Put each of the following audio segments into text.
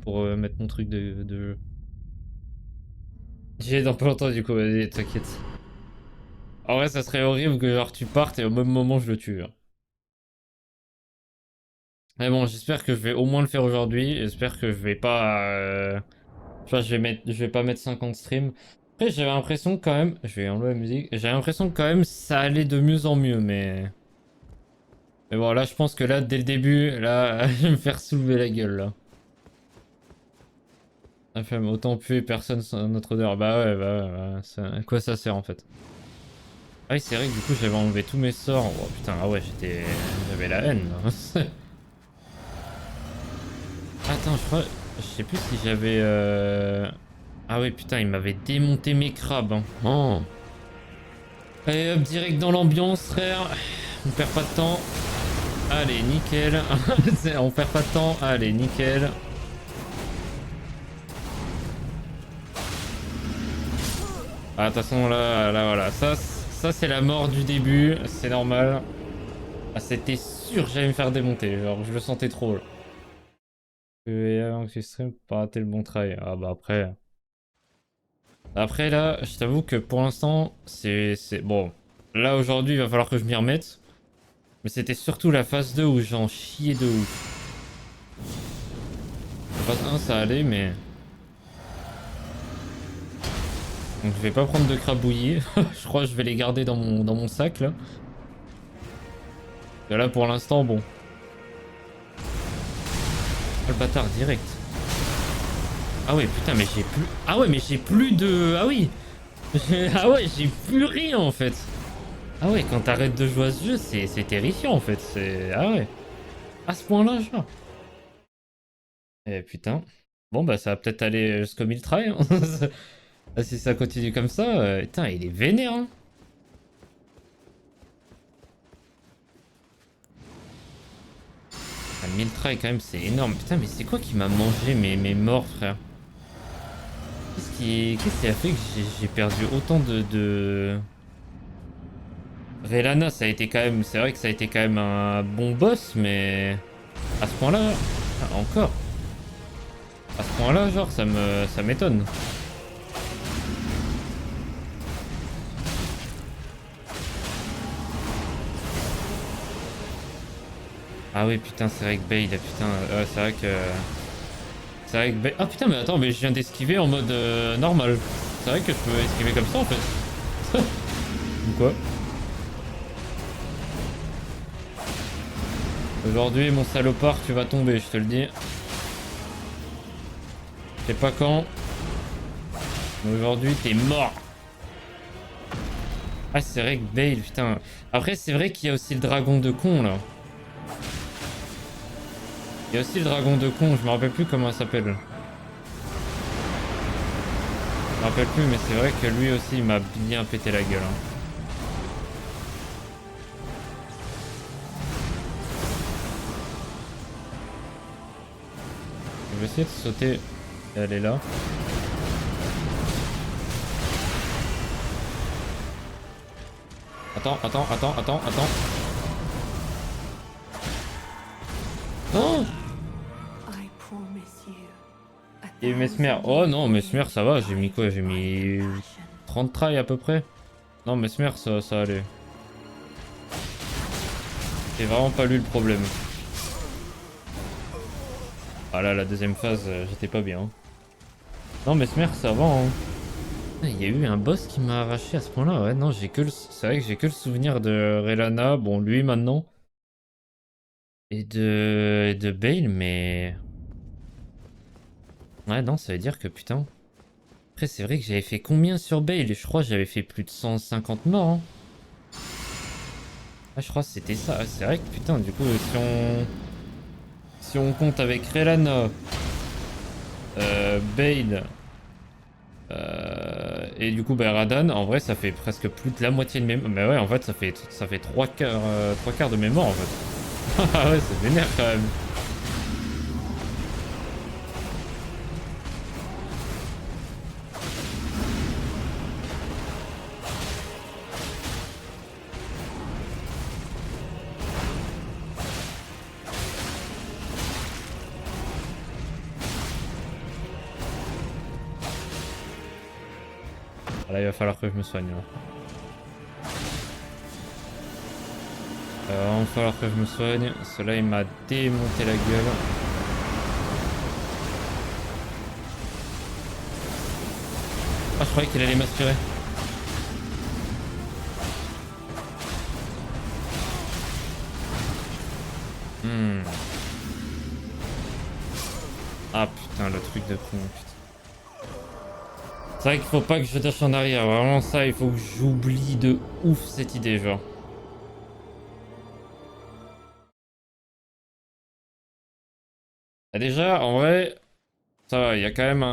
pour mettre mon truc de jeu. J'y ai dans pas longtemps du coup, vas-y, t'inquiète. En vrai, ça serait horrible que genre tu partes et au même moment je le tue, hein. Mais bon, j'espère que je vais au moins le faire aujourd'hui. J'espère que je vais pas... Tu vois, je vais pas mettre 50 streams. Après, j'avais l'impression que quand même... Je vais enlever la musique. J'avais l'impression que quand même ça allait de mieux en mieux, mais... Mais bon, là, je pense que là, dès le début, là, je vais me faire soulever la gueule, là. La flemme, autant puer personne sans notre odeur. Bah ouais, à quoi ça sert, en fait? Ah oui, c'est vrai que du coup, j'avais enlevé tous mes sorts. Oh putain, ah ouais, j'avais la haine, là. Attends, je crois... Je sais plus si j'avais... Ah ouais, putain, il m'avait démonté mes crabes, hein. Oh. Allez hop, direct dans l'ambiance, frère. On perd pas de temps. Allez, nickel. On perd pas de temps. Allez, nickel. Ah, de toute façon, là, voilà. Ça c'est la mort du début. C'est normal. Ah, c'était sûr que j'allais me faire démonter. Genre, je le sentais trop, là. Et avant que tu stream, pas rater le bon try. Ah bah après... Après, là, je t'avoue que pour l'instant, Bon, là, aujourd'hui, il va falloir que je m'y remette. Mais c'était surtout la phase 2 où j'en chiais de ouf. La phase 1, ça allait, mais... Donc je vais pas prendre de crabouillis. Je crois que je vais les garder dans mon sac, là. Et là, pour l'instant, bon. Ah, le bâtard, direct. Ah ouais, putain, mais j'ai plus... Ah ouais, mais j'ai plus de... Ah oui. Ah ouais, j'ai plus rien, en fait. Ah ouais, quand t'arrêtes de jouer à ce jeu, c'est terrifiant, en fait. C'est... Ah ouais. À ce point-là, genre. Eh putain. Bon, bah ça va peut-être aller jusqu'au 1000 try, hein. Ah, si ça continue comme ça, putain, il est vénère, hein. Ah, 1000 try, quand même, c'est énorme. Putain, mais c'est quoi qui m'a mangé mes morts, frère? Qu'est-ce qui a fait que j'ai perdu autant de... Relana, ça a été quand même... C'est vrai que ça a été quand même un bon boss, mais... À ce point-là... Ah, encore. À ce point-là, genre, ça m'étonne. Ah oui, putain, c'est vrai que Bale, putain... c'est vrai que... C'est vrai que... Ah putain, mais attends, mais je viens d'esquiver en mode normal. C'est vrai que je peux esquiver comme ça, en fait. Ou quoi? Aujourd'hui, mon salopard, tu vas tomber, je te le dis. Je sais pas quand. Mais aujourd'hui, t'es mort. Ah, c'est vrai que Bale, putain. Après, c'est vrai qu'il y a aussi le dragon de con, là. Il y a aussi le dragon de con, je me rappelle plus comment ça s'appelle. Je me rappelle plus, mais c'est vrai que lui aussi, il m'a bien pété la gueule, hein. Je vais essayer de sauter. Elle est là. Attends. Oh! Et Mesmer. Oh non, Mesmer, ça va. J'ai mis quoi? J'ai mis 30 tries à peu près. Non, Mesmer, ça allait. C'est vraiment pas lui le problème. Ah là, la deuxième phase, j'étais pas bien, hein. Non, Mesmer, ça va, hein. Il y a eu un boss qui m'a arraché à ce point-là. Ouais, non, c'est vrai que j'ai que le souvenir de Relana. Bon, lui maintenant. Et de Bale, mais... Ouais, non, ça veut dire que putain... Après, c'est vrai que j'avais fait combien sur Bale? Je crois que j'avais fait plus de 150 morts, hein. Ah, je crois que c'était ça. Ah, c'est vrai que putain, du coup, si on compte avec Relana, Bale, et du coup, bah, Radan, en vrai, ça fait presque plus de la moitié de mes... Mais ouais, en fait, ça fait trois quarts de mes morts, en fait. Ah ouais, c'est vénère, quand même. Là, il va falloir que je me soigne. Là. Il va vraiment falloir que je me soigne. Cela, il m'a démonté la gueule. Ah, je croyais qu'il allait m'aspirer. Ah putain, le truc de con, putain. C'est vrai qu'il faut pas que je dash en arrière. Vraiment, ça, il faut que j'oublie de ouf cette idée, genre. Ah, déjà, en vrai, ça va, il y a quand même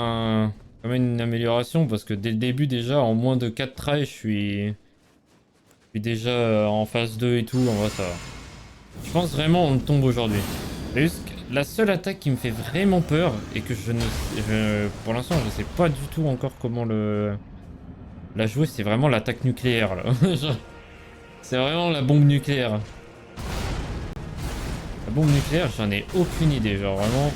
une amélioration parce que dès le début, déjà, en moins de 4 tries, je suis déjà en phase 2 et tout. En vrai, ça va. Je pense vraiment on tombe aujourd'hui. Juste que la seule attaque qui me fait vraiment peur et que pour l'instant, je sais pas du tout encore comment la jouer, c'est vraiment l'attaque nucléaire là. Genre, c'est vraiment la bombe nucléaire. La bombe nucléaire, j'en ai aucune idée, genre vraiment.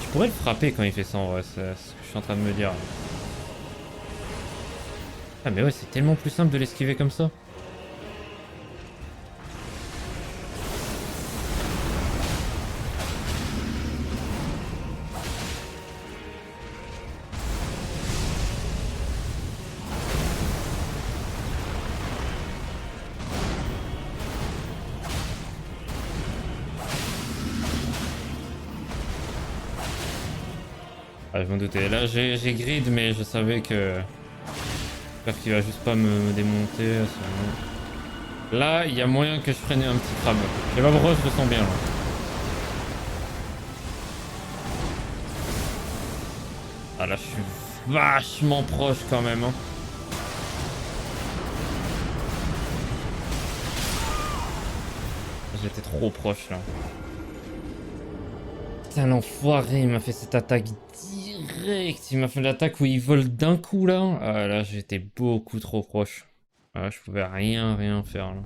Je pourrais le frapper quand il fait ça en vrai, c'est ce que je suis en train de me dire. Ah mais ouais, c'est tellement plus simple de l'esquiver comme ça. Ah, je m'en doutais. Là, j'ai grid, mais je savais que... J'espère qu'il va juste pas me démonter. Là, il y a moyen que je prenne un petit crabe. Je sais pas pourquoi je le sens bien, là. Ah, là, je suis vachement proche, quand même, hein. J'étais trop proche, là. Putain, l'enfoiré, il m'a fait cette attaque direct. Il m'a fait l'attaque où il vole d'un coup, là. Ah, là, j'étais beaucoup trop proche. Ah, je pouvais rien faire, là.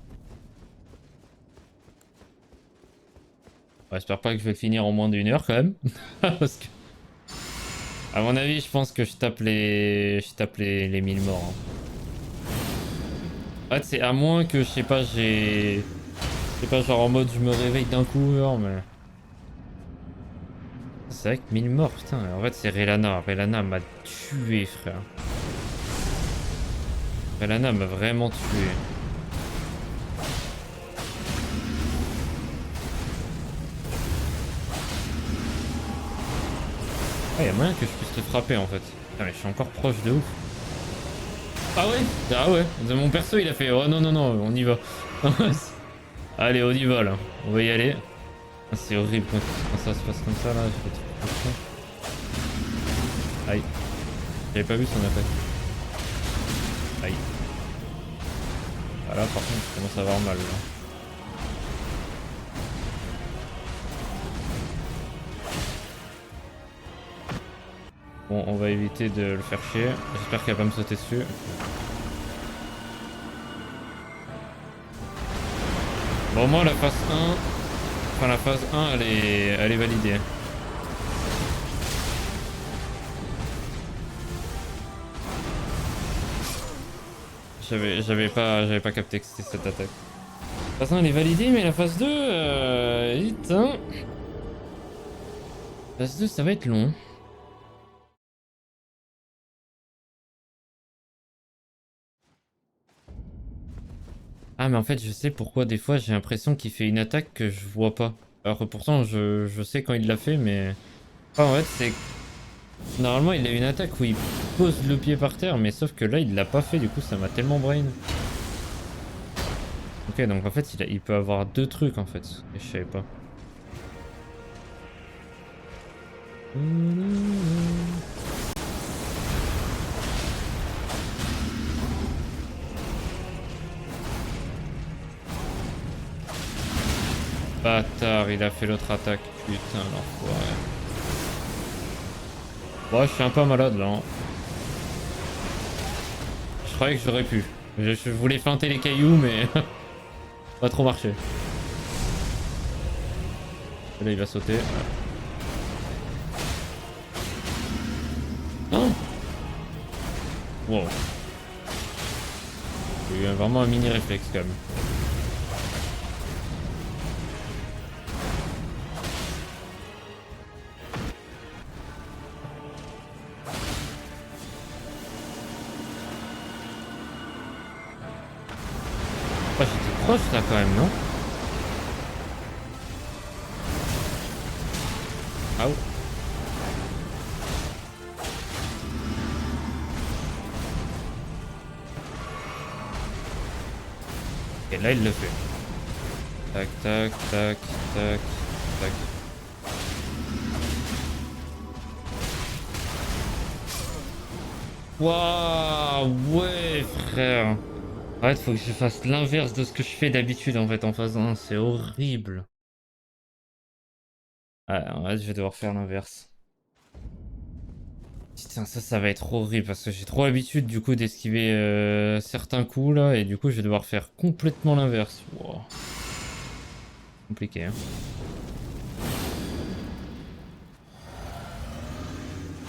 J'espère pas que je vais le finir en moins d'1 heure, quand même. Parce que... À mon avis, je pense que je tape les 1000 morts. Hein. En fait, c'est à moins que, je sais pas, Je sais pas, genre en mode je me réveille d'un coup, genre, mais... C'est vrai que 1000 morts, putain. En fait, c'est Relana. Relana m'a tué, frère. Relana m'a vraiment tué. Ah, y'a moyen que je puisse le frapper, en fait. Putain, mais je suis encore proche de ouf. Ah ouais? Ah ouais. Mon perso, il a fait... Oh non, non, non, on y va. Allez, on y va, là. On va y aller. C'est horrible quand ça se passe comme ça, là. Je fais trop Aïe. J'avais pas vu son attaque. Aïe. Ah là, par contre, je commence à avoir mal, là. Bon, on va éviter de le faire chier. J'espère qu'elle va pas me sauter dessus. Bon, au moins, la phase 1... Enfin, la phase 1, elle est validée. J'avais pas capté que c'était cette attaque. La phase 1 elle est validée, mais la phase 2, vite hein. Phase 2 ça va être long. Ah mais en fait je sais pourquoi des fois j'ai l'impression qu'il fait une attaque que je vois pas. Alors que pourtant je sais quand il l'a fait mais... Ah, en fait c'est... Normalement il a une attaque où il pose le pied par terre mais sauf que là il l'a pas fait du coup ça m'a tellement brain. Ok donc en fait il peut avoir deux trucs en fait. Et je savais pas. Bâtard, il a fait l'autre attaque. Putain, l'enfoiré. Bon, je suis un peu malade là. Hein. Je croyais que j'aurais pu. Je voulais feinter les cailloux, mais pas trop marché. Là, il va sauter. Non. Wow. J'ai eu vraiment un mini réflexe quand même. Oh, j'étais proche là quand même, non? Ah ouais. Et là il le fait. Tac, tac, tac, tac, tac. Waouh, ouais frère. En fait, faut que je fasse l'inverse de ce que je fais d'habitude en fait en phase 1, c'est horrible. Ouais, en fait, je vais devoir faire l'inverse. Putain, ça va être horrible parce que j'ai trop l'habitude du coup d'esquiver certains coups là et du coup je vais devoir faire complètement l'inverse. Wow. Compliqué, hein.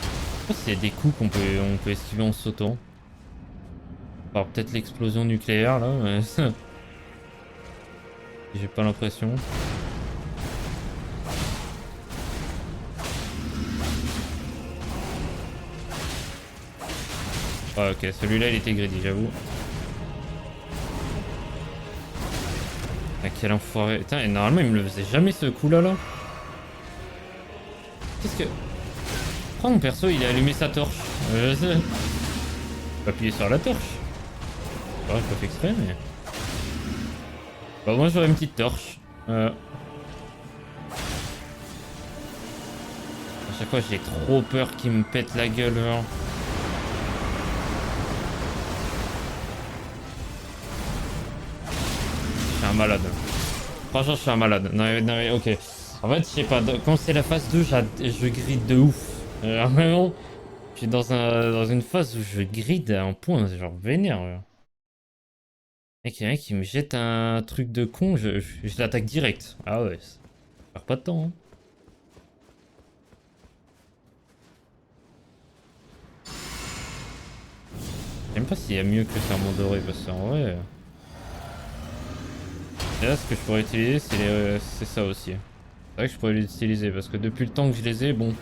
Je sais pas s'il y a des coups on peut esquiver en sautant. Alors peut-être l'explosion nucléaire là, mais j'ai pas l'impression. Ah, ok, celui-là il était greedy, j'avoue. Ah, quel enfoiré. Putain, et normalement il me le faisait jamais ce coup là. Qu'est-ce que... Pourquoi mon perso il a allumé sa torche? Je sais. Faut appuyer sur la torche. Ouais, pas fait exprès mais... Bah moi j'aurais une petite torche. À chaque fois j'ai trop peur qu'il me pète la gueule genre. Je suis un malade. Franchement je suis un malade. Non, non mais ok. En fait je sais pas, quand c'est la phase 2 je gride de ouf. Vraiment, je suis dans une phase où je gride à un point genre vénère. Genre. Mec, il y a un mec qui me jette un truc de con, je l'attaque direct. Ah ouais, ça perd pas de temps. Hein. Je sais même pas s'il y a mieux que le serment doré parce qu'en vrai. Et là, ce que je pourrais utiliser, c'est ça aussi. C'est vrai que je pourrais les utiliser parce que depuis le temps que je les ai, bon,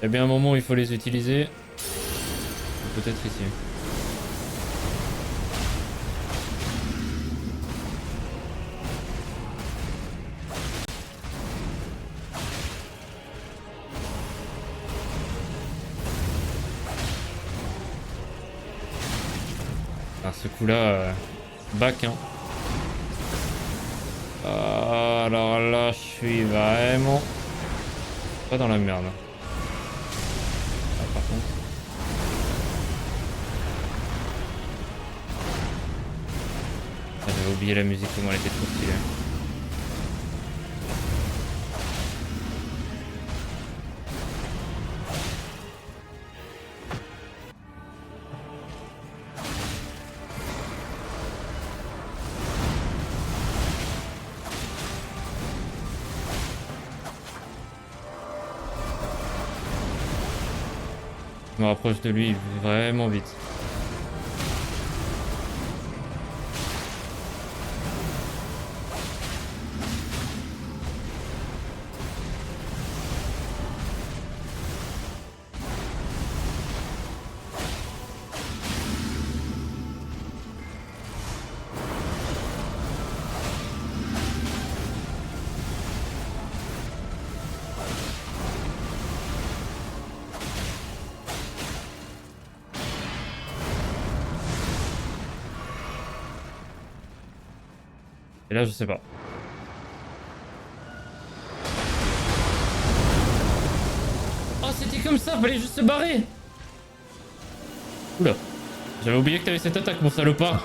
il y a bien un moment où il faut les utiliser. Peut-être ici. Ah, ce coup-là, back, hein. Ah, alors là, je suis vraiment pas dans la merde. Ah, par contre. Ah, j'avais oublié la musique, comment elle était trop stylée. Je me rapproche de lui vraiment vite. Et là, je sais pas. Oh, c'était comme ça, fallait juste se barrer. Oula. J'avais oublié que t'avais cette attaque, mon salopard.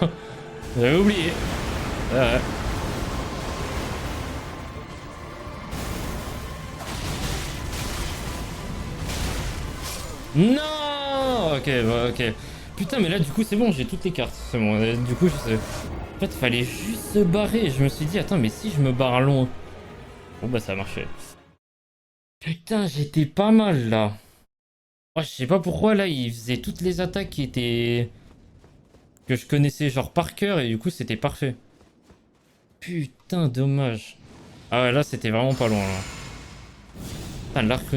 J'avais oublié. Ouais. Non. Ok, bah, ok. Putain, mais là, du coup, c'est bon, j'ai toutes les cartes. C'est bon, du coup, je sais. En fait, fallait juste se barrer. Je me suis dit, attends, mais si je me barre loin. Bon, bah, ça a marché. Putain, j'étais pas mal, là. Oh, je sais pas pourquoi là, il faisait toutes les attaques qui étaient... que je connaissais genre par cœur et du coup c'était parfait. Putain, dommage. Ah ouais, là c'était vraiment pas loin là. Putain, l'arc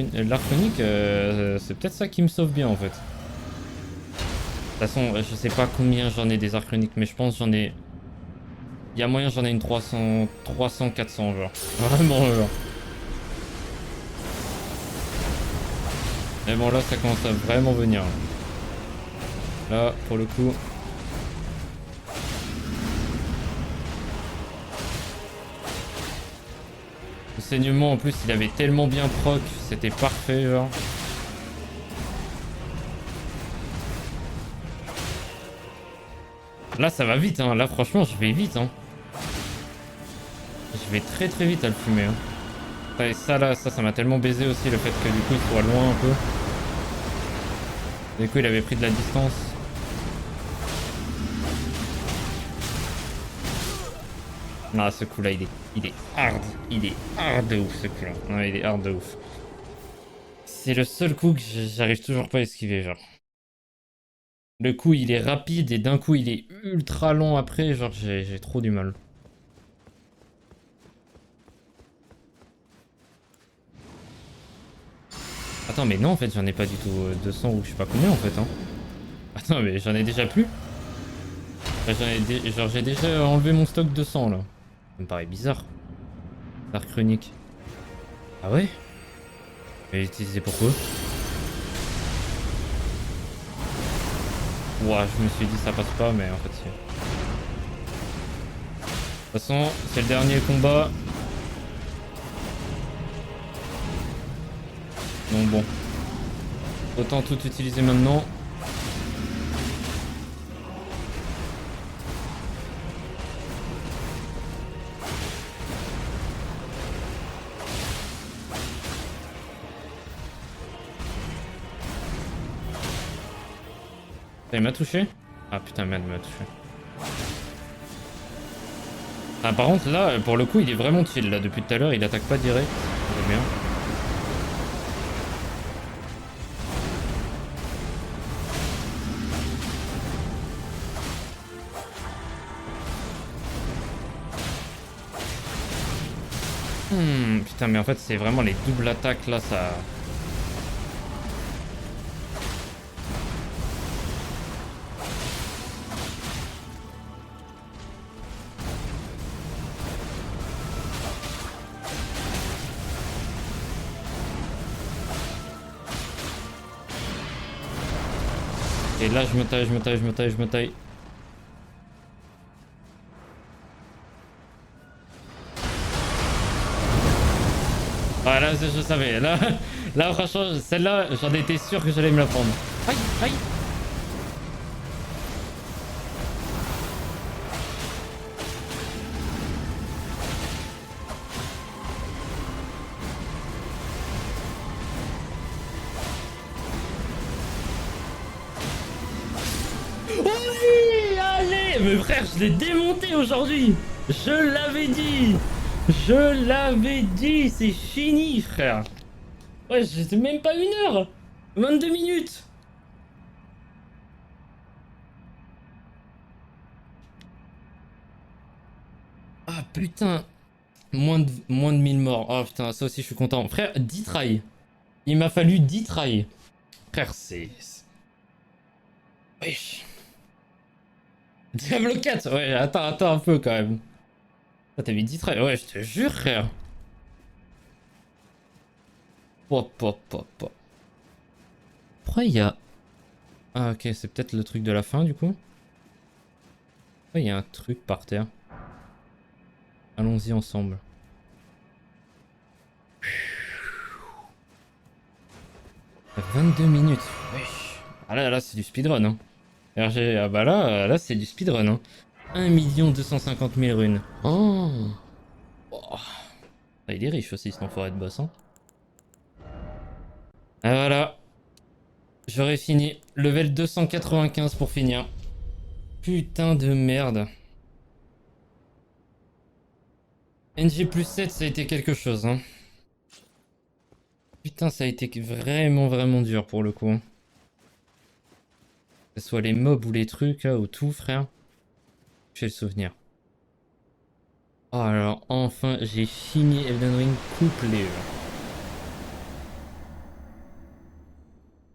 unique, c'est peut-être ça qui me sauve bien en fait. De toute façon, je sais pas combien j'en ai des arcs uniques, mais je pense j'en ai... Il y a moyen j'en ai une 300, 300, 400 genre. Vraiment genre. Mais bon là ça commence à vraiment venir. Là, pour le coup... Le saignement en plus il avait tellement bien proc, c'était parfait genre. Là ça va vite hein, là franchement je vais vite hein. Je vais très très vite à le fumer hein. Et ça là, ça m'a tellement baisé aussi le fait que du coup il soit loin un peu. Du coup il avait pris de la distance. Ah ce coup là il est hard. Il est hard de ouf ce coup là. Non il est hard de ouf. C'est le seul coup que j'arrive toujours pas à esquiver genre. Le coup il est rapide et d'un coup il est ultra long après, genre j'ai trop du mal. Attends mais non en fait j'en ai pas du tout 200 ou je sais pas combien en fait hein. Attends mais j'en ai déjà plus. Genre j'ai déjà enlevé mon stock de 100 là. Ça me paraît bizarre. Dark Chronique. Ah ouais? Mais utilisé pourquoi? Ouah, je me suis dit ça passe pas, mais en fait si. De toute façon, c'est le dernier combat. Donc bon. Autant tout utiliser maintenant. Il m'a touché? Ah putain, merde, il m'a touché. Ah par contre là, pour le coup, il est vraiment chill là. Depuis tout à l'heure, il attaque pas direct. C'est bien. Putain, mais en fait, c'est vraiment les doubles attaques là, ça... Et là, je me taille, je me taille, je me taille, je me taille. Ah là, je savais. Là, là franchement, celle-là, j'en étais sûr que j'allais me la prendre. Aïe, aïe. Oui, allez, mais frère, je l'ai démonté aujourd'hui. Je l'avais dit. Je l'avais dit, c'est fini, frère. Ouais, c'était même pas 1 heure. 22 minutes. Ah putain, moins de 1000 morts. Oh putain, ça aussi je suis content. Frère, 10 tries. Il m'a fallu 10 tries. Frère, wesh. Diablo 4, ouais, attends un peu quand même. Ah, t'as mis 10 tries, ouais, je te jure, frère. Pop, pop, pop, pop. Pourquoi il y a... Ah ok, c'est peut-être le truc de la fin du coup. Pourquoi il y a un truc par terre? Allons-y ensemble. 22 minutes. Wesh. Ah là, c'est du speedrun. Hein. RG, ah bah là c'est du speedrun. Hein. 1 250 000 runes. Oh. Oh. Ah, il est riche aussi, cet enfoiré de boss. Hein. Ah voilà. J'aurais fini. Level 295 pour finir. Putain de merde. NG plus 7, ça a été quelque chose. Hein. putain, ça a été vraiment, vraiment dur pour le coup. Que ce soit les mobs ou les trucs, là, ou tout, frère. J'ai le souvenir. Oh, alors, enfin, j'ai fini Elden Ring couplé, là.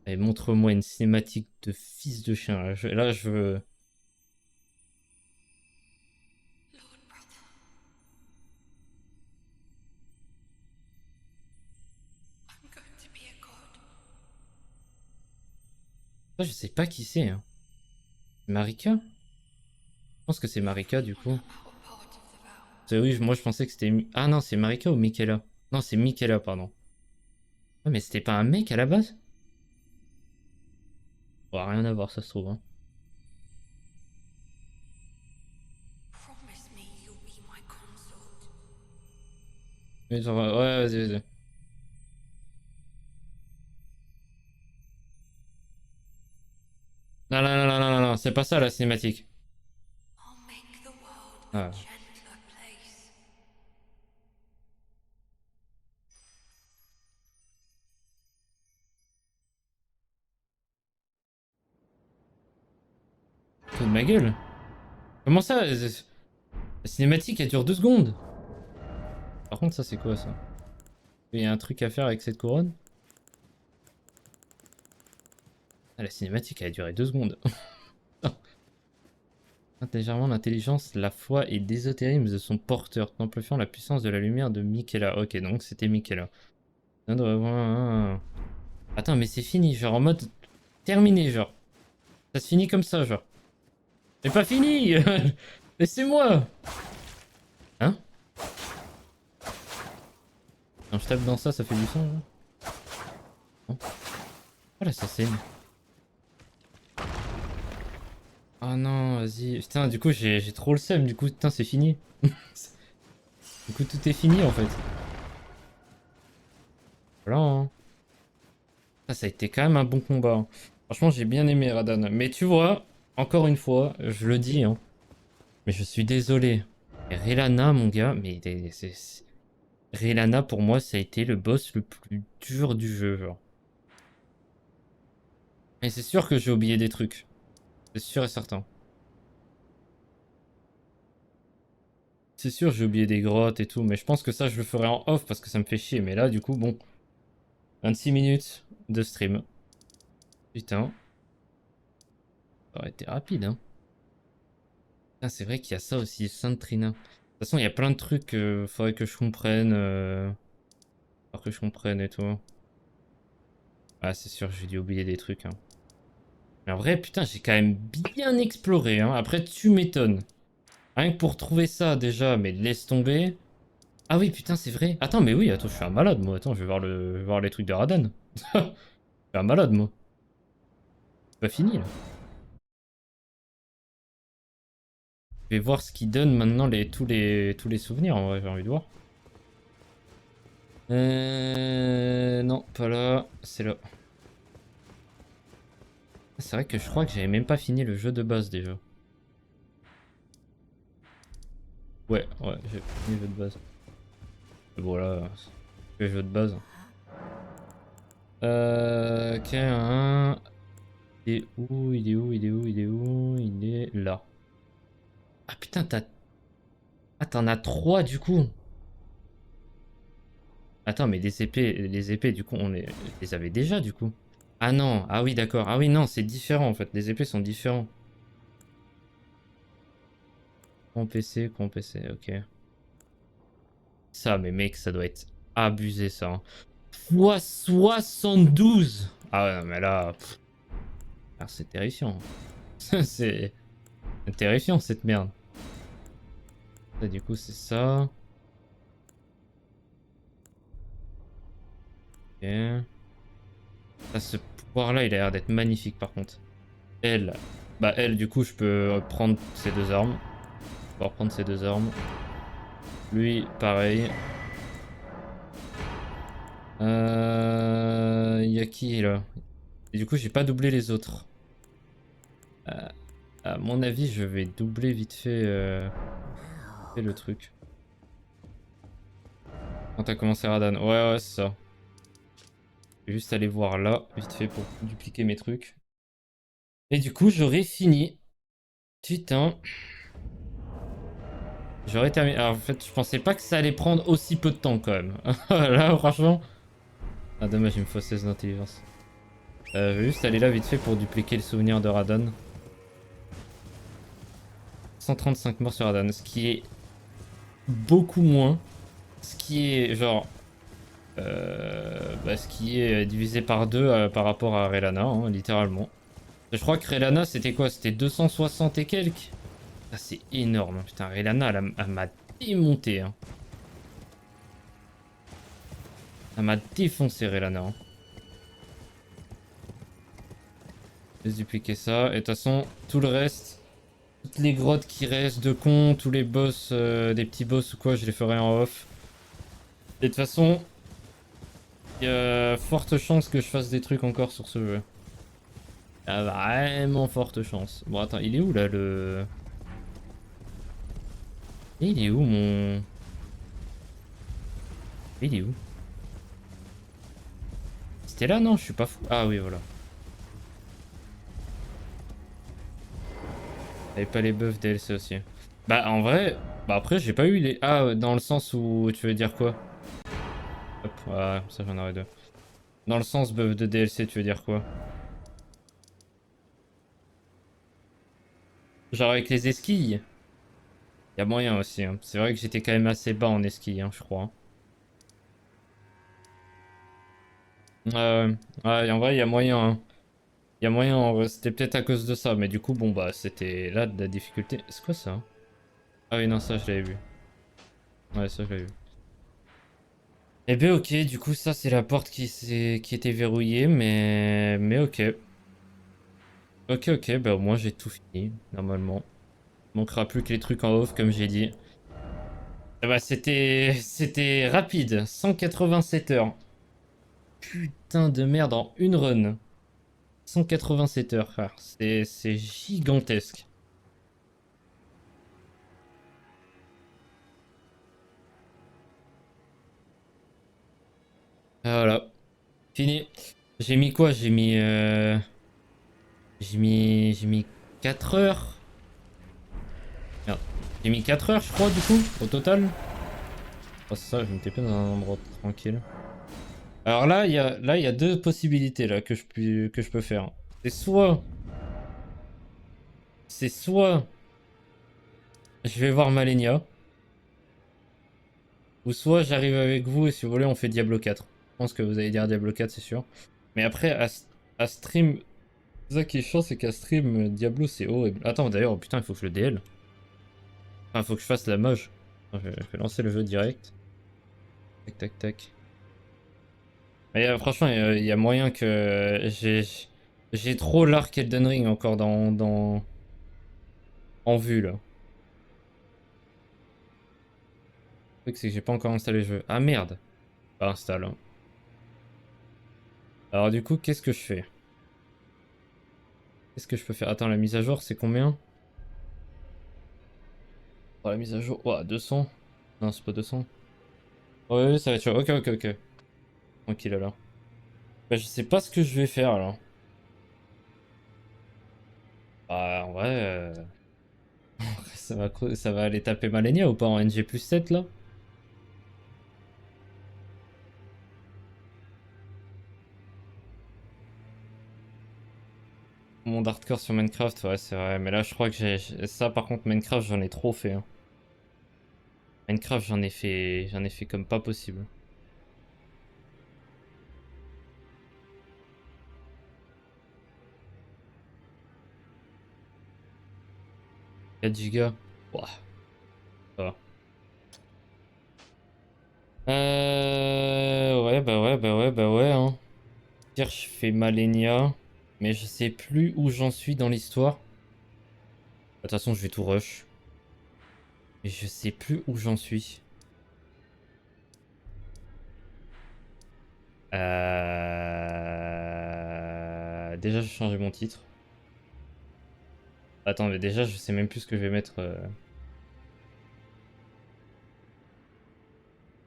Allez, montre-moi une cinématique de fils de chien, là. Là, je veux... Ça, je sais pas qui c'est, hein. Marika? Je pense que c'est Marika, du coup. Oui, moi, je pensais que c'était... Ah non, c'est Marika ou Michaela? Non, c'est Michaela, pardon. Ouais, mais c'était pas un mec à la base? Oh, rien à voir, ça se trouve, hein. Mais genre, ouais, vas-y, vas-y. Non, non, non, non, non, non, c'est pas ça la cinématique. Ah. Fous de ma gueule. Comment ça? La cinématique, elle dure 2 secondes. Par contre, ça, c'est quoi, ça? Il y a un truc à faire avec cette couronne? Ah, la cinématique, elle a duré 2 secondes. Légèrement l'intelligence, la foi et d'ésotérisme de son porteur, amplifiant la puissance de la lumière de Michaela. Ok, donc c'était Michaela. Attends, mais c'est fini, genre en mode terminé, genre. Ça se finit comme ça, genre. C'est pas fini. Laissez-moi. Hein? Quand je tape dans ça, ça fait du son, là. Non. Oh là, ça saigne. Oh non, vas-y. Putain, du coup, j'ai trop le seum. Du coup, putain, c'est fini. Du coup, tout est fini, en fait. Voilà, hein. Ça a été quand même un bon combat, hein. Franchement, j'ai bien aimé Radan. Mais tu vois, encore une fois, je le dis, hein, mais je suis désolé. Relana, mon gars, mais Relana, pour moi, ça a été le boss le plus dur du jeu, genre. Et c'est sûr que j'ai oublié des trucs. C'est sûr et certain. C'est sûr, j'ai oublié des grottes et tout, mais je pense que ça, je le ferai en off parce que ça me fait chier. Mais là, du coup, bon, 26 minutes de stream. Putain, ça aurait été rapide, hein. Ah, c'est vrai qu'il y a ça aussi, Sainte Trina. De toute façon, il y a plein de trucs, faudrait que je comprenne. Faudrait que je comprenne et tout. Ah, c'est sûr, j'ai dû oublier des trucs, hein. Mais en vrai, putain, j'ai quand même bien exploré, hein. Après, tu m'étonnes. Rien que pour trouver ça, déjà, mais laisse tomber. Ah oui, putain, c'est vrai. Attends, mais oui, attends, je suis un malade, moi. Attends, je vais voir, je vais voir les trucs de Radan. Je suis un malade, moi. C'est pas fini, là. Je vais voir ce qui donne maintenant tous les souvenirs, en vrai, j'ai envie de voir. Non, pas là. C'est là. C'est vrai que je crois que j'avais même pas fini le jeu de base déjà. Ouais, ouais, j'ai fini le jeu de base. Voilà, c'est le jeu de base. Ok, un. Il est où? Il est où? Il est où? Il est où? Il est là. Ah putain, t'as. Ah, t'en as 3 du coup. Attends, mais les épées, du coup, je les avait déjà du coup. Ah non, ah oui, d'accord. Ah oui, non, c'est différent en fait. Les épées sont différents. Con PC, ok. Ça, mais mec, ça doit être abusé ça, hein. Fois 72. Ah ouais, non, mais là, ah, c'est terrifiant. C'est terrifiant cette merde. Ça, du coup, c'est ça. Ok. Ça, ce pouvoir-là, il a l'air d'être magnifique par contre. Elle, bah elle, du coup, je peux prendre ces 2 armes. Je peux reprendre ces 2 armes. Lui, pareil. Il y a qui là? Et du coup, j'ai pas doublé les autres. Euh, à mon avis, je vais doubler vite fait le truc. Quand t'as commencé Radan. Ouais, ouais, c'est ça. Je vais juste aller voir là, vite fait, pour dupliquer mes trucs. Et du coup, j'aurais fini. Putain. J'aurais terminé. Alors, en fait, je pensais pas que ça allait prendre aussi peu de temps, quand même. Là, franchement... Ah, dommage, il me faut 16 d'intelligence. Je vais juste aller là, vite fait, pour dupliquer le souvenir de Radon. 135 morts sur Radon, ce qui est beaucoup moins. Ce qui est, genre... ce qui est divisé par 2 par rapport à Relana, hein, littéralement. Je crois que Relana, c'était quoi? C'était 260 et quelques. Ah, c'est énorme. Putain, Relana, elle m'a démonté. Hein. Elle m'a défoncé, Relana. Hein. Je vais dupliquer ça. Et de toute façon, tout le reste, toutes les grottes qui restent de con, tous les boss, des petits boss ou quoi, je les ferai en off. Et de toute façon, il y a forte chance que je fasse des trucs encore sur ce jeu. Il y a vraiment forte chance. Bon, attends, il est où là le... Il est où mon... Il est où? C'était là, non? Je suis pas fou. Ah oui, voilà. T'avais pas les buffs DLC aussi. Bah, en vrai... Bah après, j'ai pas eu les... Ah, dans le sens où... Tu veux dire quoi? Hop, ouais, ça j'en aurais deux. Dans le sens buff de DLC, tu veux dire quoi? Genre avec les esquilles? Y a moyen aussi. Hein. C'est vrai que j'étais quand même assez bas en esquilles, hein, je crois. Ouais, en vrai, y a moyen. Hein. Y a moyen, en vrai. C'était peut-être à cause de ça, mais du coup, bon, bah, c'était là de la difficulté. C'est quoi ça? Ah oui, non, ça, je l'avais vu. Ouais, ça, je l'avais vu. Eh ben, ok, du coup, ça, c'est la porte qui était verrouillée, mais ok. Ok, ok, bah, au moins, j'ai tout fini, normalement. Manquera plus que les trucs en off, comme j'ai dit. Eh bah, c'était rapide. 187 heures. Putain de merde en une run. 187 heures, frère. C'est gigantesque. Voilà. Fini. J'ai mis quoi? J'ai mis 4 heures. Merde. J'ai mis 4 heures, je crois, du coup, au total. Oh, c'est ça, je me TP dans un endroit tranquille. Alors là, il y a deux possibilités là que je peux faire. C'est soit... C'est soit... Je vais voir Malenia. Ou soit j'arrive avec vous et si vous voulez, on fait Diablo 4. Je pense que vous allez dire Diablo 4, c'est sûr. Mais après, à stream... C'est ça qui est chiant, c'est qu'à stream, Diablo, c'est horrible. Attends, d'ailleurs, oh, putain, il faut que je le DL. Enfin, il faut que je fasse la moche. Je vais lancer le jeu direct. Tac, tac, tac. Mais franchement, il y a moyen que j'ai trop l'arc Elden Ring encore en vue, là. Le truc, c'est que j'ai pas encore installé le jeu. Ah, merde. Pas installe. Hein. Alors, du coup, qu'est-ce que je fais? Qu'est-ce que je peux faire? Attends, la mise à jour, c'est combien? Oh, la mise à jour... Oh, 200. Non, c'est pas 200. Ouais, ça va être chaud. Ok, ok, ok. Tranquille, alors. Bah, je sais pas ce que je vais faire, alors. Bah, en vrai... ça va aller taper Malenia ou pas en NG+7, là? Monde hardcore sur Minecraft, ouais, c'est vrai. Mais là, je crois que ça, par contre, Minecraft, j'en ai trop fait. Hein. Minecraft, j'en ai fait comme pas possible. 4 gigas. Ouah, ça va. Ouais, bah ouais, bah ouais, bah ouais. Hein. Pire, je fais Malenia, mais je sais plus où j'en suis dans l'histoire. De toute façon, je vais tout rush. Mais je sais plus où j'en suis. Déjà, j'ai changé mon titre. Attends, mais déjà, je sais même plus ce que je vais mettre.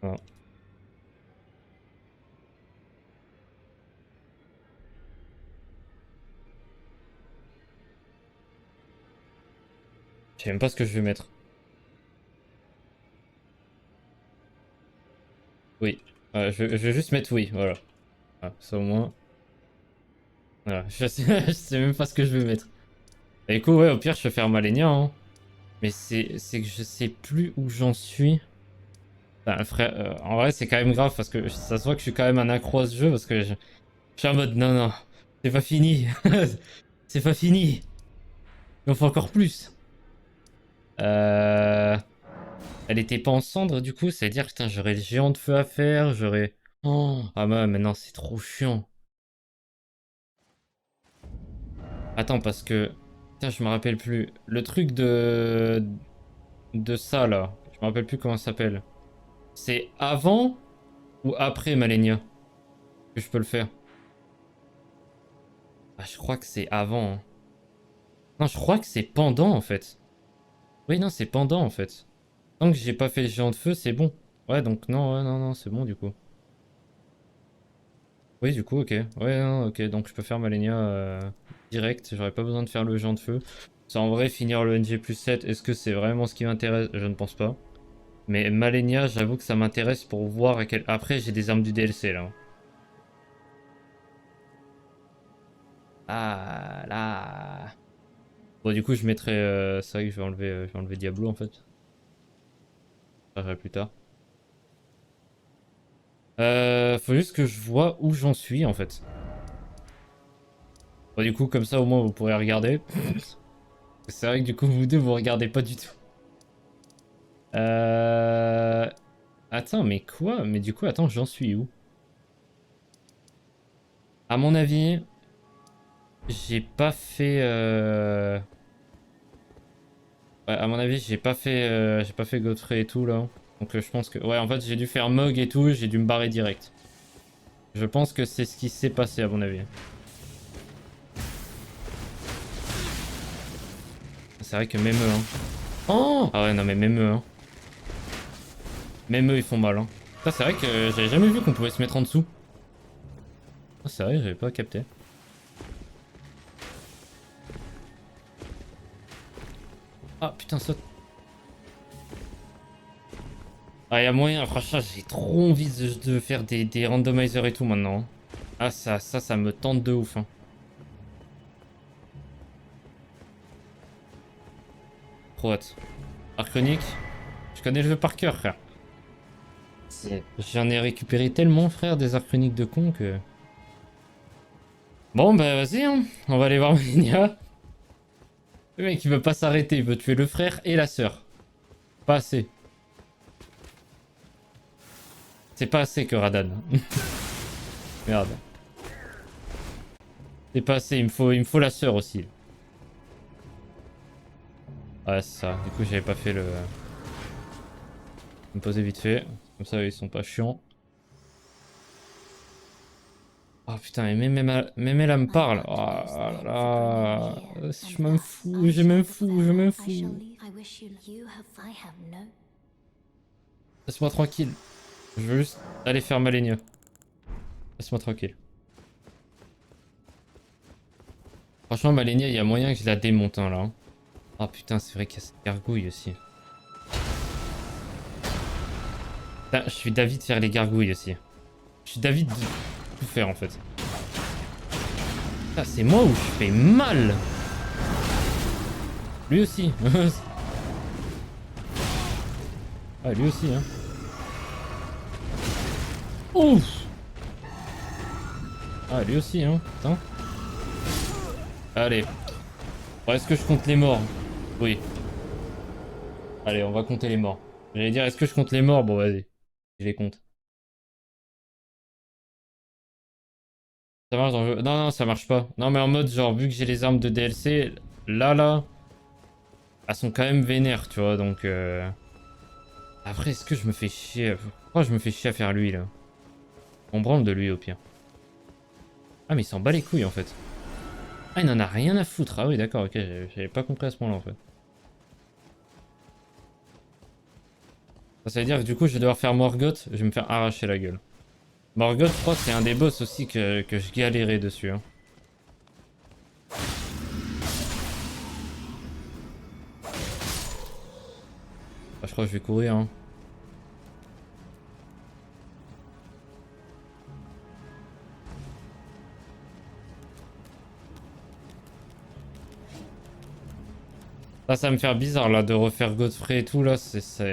Non. Je sais même pas ce que je vais mettre. Oui. Je vais juste mettre oui, voilà. Voilà, ça au moins. Voilà, je sais même pas ce que je vais mettre. Et du coup, ouais, au pire, je vais faire Malenia, hein. Mais c'est que je sais plus où j'en suis. Enfin, frère, en vrai, c'est quand même grave parce que ça se voit que je suis quand même un accro à ce jeu parce que je suis en mode non, non, c'est pas fini. C'est pas fini. Il en faut encore plus. Euh... Elle était pas en cendre du coup, c'est-à-dire putain, j'aurais le géant de feu à faire, j'aurais. Oh, ah bah maintenant c'est trop chiant. Attends, parce que. Putain, je me rappelle plus. Le truc de ça là, je me rappelle plus comment ça s'appelle. C'est avant ou après Malenia que je peux le faire? Ah, je crois que c'est avant, hein. Non, je crois que c'est pendant en fait. Oui, non, c'est pendant en fait. Tant que j'ai pas fait le géant de feu, c'est bon. Ouais, donc non, ouais, non, non, c'est bon du coup. Oui, du coup, ok. Ouais, non, ok, donc je peux faire Malenia direct. J'aurais pas besoin de faire le géant de feu. Ça, en vrai, finir le NG plus 7, est-ce que c'est vraiment ce qui m'intéresse? Je ne pense pas. Mais Malenia, j'avoue que ça m'intéresse pour voir à quel... Après, j'ai des armes du DLC là. Ah là. Bon, du coup, je mettrai. C'est vrai que je vais enlever Diablo en fait. Ça arrivera plus tard. Faut juste que je vois où j'en suis en fait. Bon, du coup, comme ça, au moins, vous pourrez regarder. C'est vrai que du coup, vous deux, vous regardez pas du tout. Euh... Attends, mais quoi? Mais du coup, attends, j'en suis où? À mon avis, j'ai pas fait... Ouais, à mon avis, j'ai pas fait Godfrey et tout, là. Donc je pense que... Ouais, en fait, j'ai dû faire Mog et tout, j'ai dû me barrer direct. Je pense que c'est ce qui s'est passé, à mon avis. C'est vrai que même eux, hein. Oh! Ah ouais, non, mais même eux, hein. Même eux, ils font mal, hein. Ça, c'est vrai que j'avais jamais vu qu'on pouvait se mettre en dessous. Ah, c'est vrai, j'avais pas capté. Ah, putain, saute. Ah, y'a moyen, franchement, j'ai trop envie de faire des randomizers et tout maintenant, hein. Ah, ça me tente de ouf, hein. Trop hâte. Arconique, je connais le jeu par cœur, frère. J'en ai récupéré tellement, frère, des arconiques de con que... Bon, bah vas-y, hein. On va aller voir Mania. Le mec, il veut pas s'arrêter, il veut tuer le frère et la sœur. Pas assez. C'est pas assez que Radan. Merde. C'est pas assez, il me faut la sœur aussi. Ouais, c'est ça. Du coup, j'avais pas fait le... Me poser vite fait. Comme ça, ils sont pas chiants. Oh putain, mais même elle me parle. Oh là là. Je m'en fous, je m'en fous, je m'en fous. Laisse-moi tranquille. Je veux juste aller faire Malenia. Laisse-moi tranquille. Franchement, Malenia, il y a moyen que je la démonte, hein, là. Oh putain, c'est vrai qu'il y a cette gargouille aussi. Putain, je suis d'avis de faire les gargouilles aussi. Je suis d'avis de tout faire, en fait. Ah, c'est moi où je fais mal. Lui aussi. Ah, lui aussi, hein. Ouf. Ah, lui aussi, hein. Putain. Allez. Bon, est-ce que je compte les morts? Oui. Allez, on va compter les morts. J'allais dire, est-ce que je compte les morts? Bon, vas-y. Je les compte. Ça marche dans le jeu? Non, non, ça marche pas. Non, mais en mode, genre, vu que j'ai les armes de DLC, là, elles sont quand même vénères, tu vois, donc... Après, est-ce que je me fais chier? Pourquoi je me fais chier à faire lui, là? On branle de lui, au pire. Ah, mais il s'en bat les couilles, en fait. Ah, il n'en a rien à foutre. Ah oui, d'accord, ok, j'avais pas compris à ce point-là, en fait. Ça veut dire que du coup, je vais devoir faire Morgoth, je vais me faire arracher la gueule. Morgoth, je crois que c'est un des boss aussi que je galérais dessus, hein. crois que je vais courir. Hein. Ça va me faire bizarre là de refaire Godfrey et tout là. Ça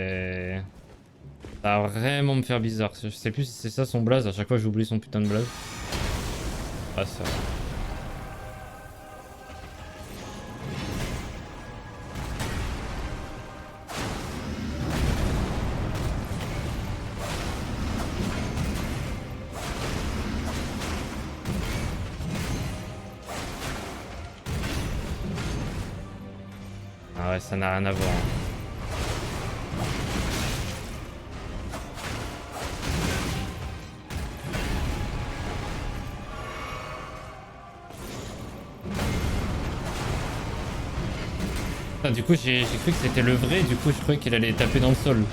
va vraiment me faire bizarre. Je sais plus si c'est ça son blaze. À chaque fois j'oublie son putain de blaze. Ah ça. Ah ouais, ça n'a rien à voir. Hein. Ah, du coup, j'ai cru que c'était le vrai, du coup, je croyais qu'il allait taper dans le sol.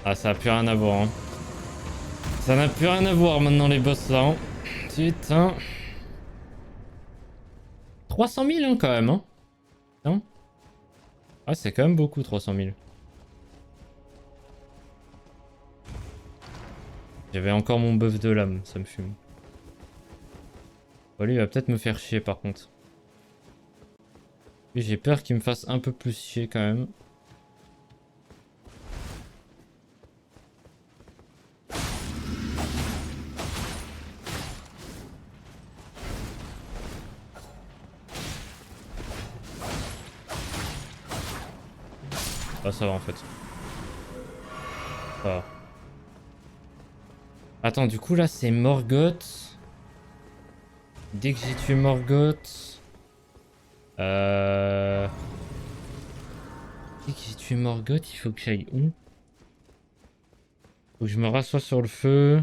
Ah, ça a plus rien à voir. Hein. Ça n'a plus rien à voir maintenant, les boss là. Hein. Putain. 300 000 hein, quand même. Hein. Non ah, c'est quand même beaucoup, 300 000. J'avais encore mon bœuf de lame, ça me fume. Bon, lui, il va peut-être me faire chier par contre. Lui, j'ai peur qu'il me fasse un peu plus chier quand même. Ah, ça va en fait. Ça va. Attends, du coup, là, c'est Morgoth. Dès que j'ai tué Morgoth... Dès que j'ai tué Morgoth, il faut que j'aille où? Faut que je me rassoie sur le feu.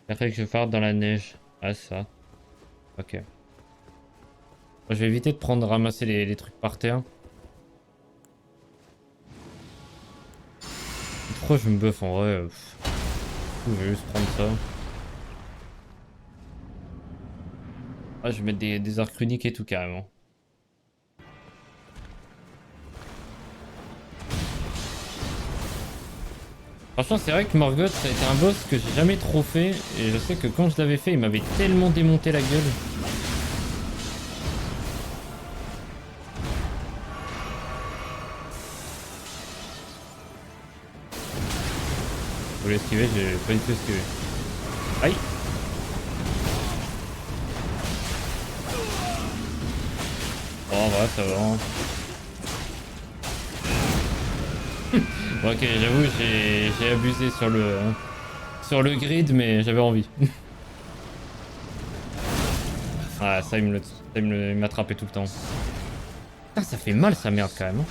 Après que je parte dans la neige. Ah, ça. Ok. Je vais éviter de prendre, ramasser les trucs par terre. Pourquoi je me buff en vrai je vais juste prendre ça. Ah, je vais mettre des arcs runiques et tout carrément. Franchement, c'est vrai que Morgoth, ça a été un boss que j'ai jamais trop fait. Et je sais que quand je l'avais fait, il m'avait tellement démonté la gueule. Je voulais esquiver, j'ai pas du tout esquivé. Aïe! Bon, en vrai, ça va. Hein. Bon, ok, j'avoue, j'ai abusé sur le grid, mais j'avais envie. Ah, ça, il m'attrapait tout le temps. Putain, ça fait mal, sa merde, quand même. Hein.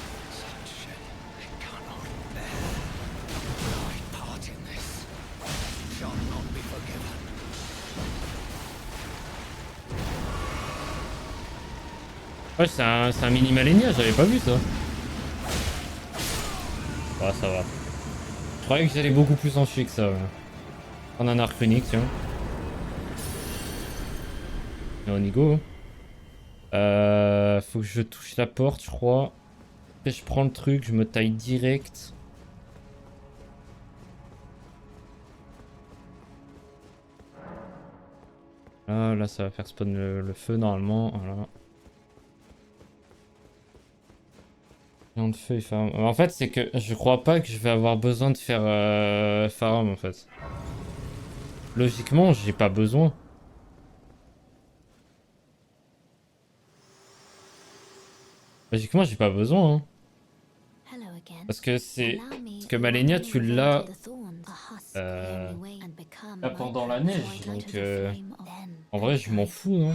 Ouais, c'est un mini Malenia, j'avais pas vu ça. Ouais, ça va. Je croyais que j'allais beaucoup plus en chier que ça. Ouais. On a un arc unique, tiens. Et on y go. Faut que je touche la porte, je crois. Après, je prends le truc, je me taille direct. Ah, là, ça va faire spawn le feu normalement. Voilà. De feu et farm. En fait, c'est que je crois pas que je vais avoir besoin de faire farm en fait. Logiquement, j'ai pas besoin. Logiquement, j'ai pas besoin. Hein. Parce que c'est. Parce que Malenia, tu l'as. Euh... Là pendant la neige. Donc. En vrai, je m'en fous, non?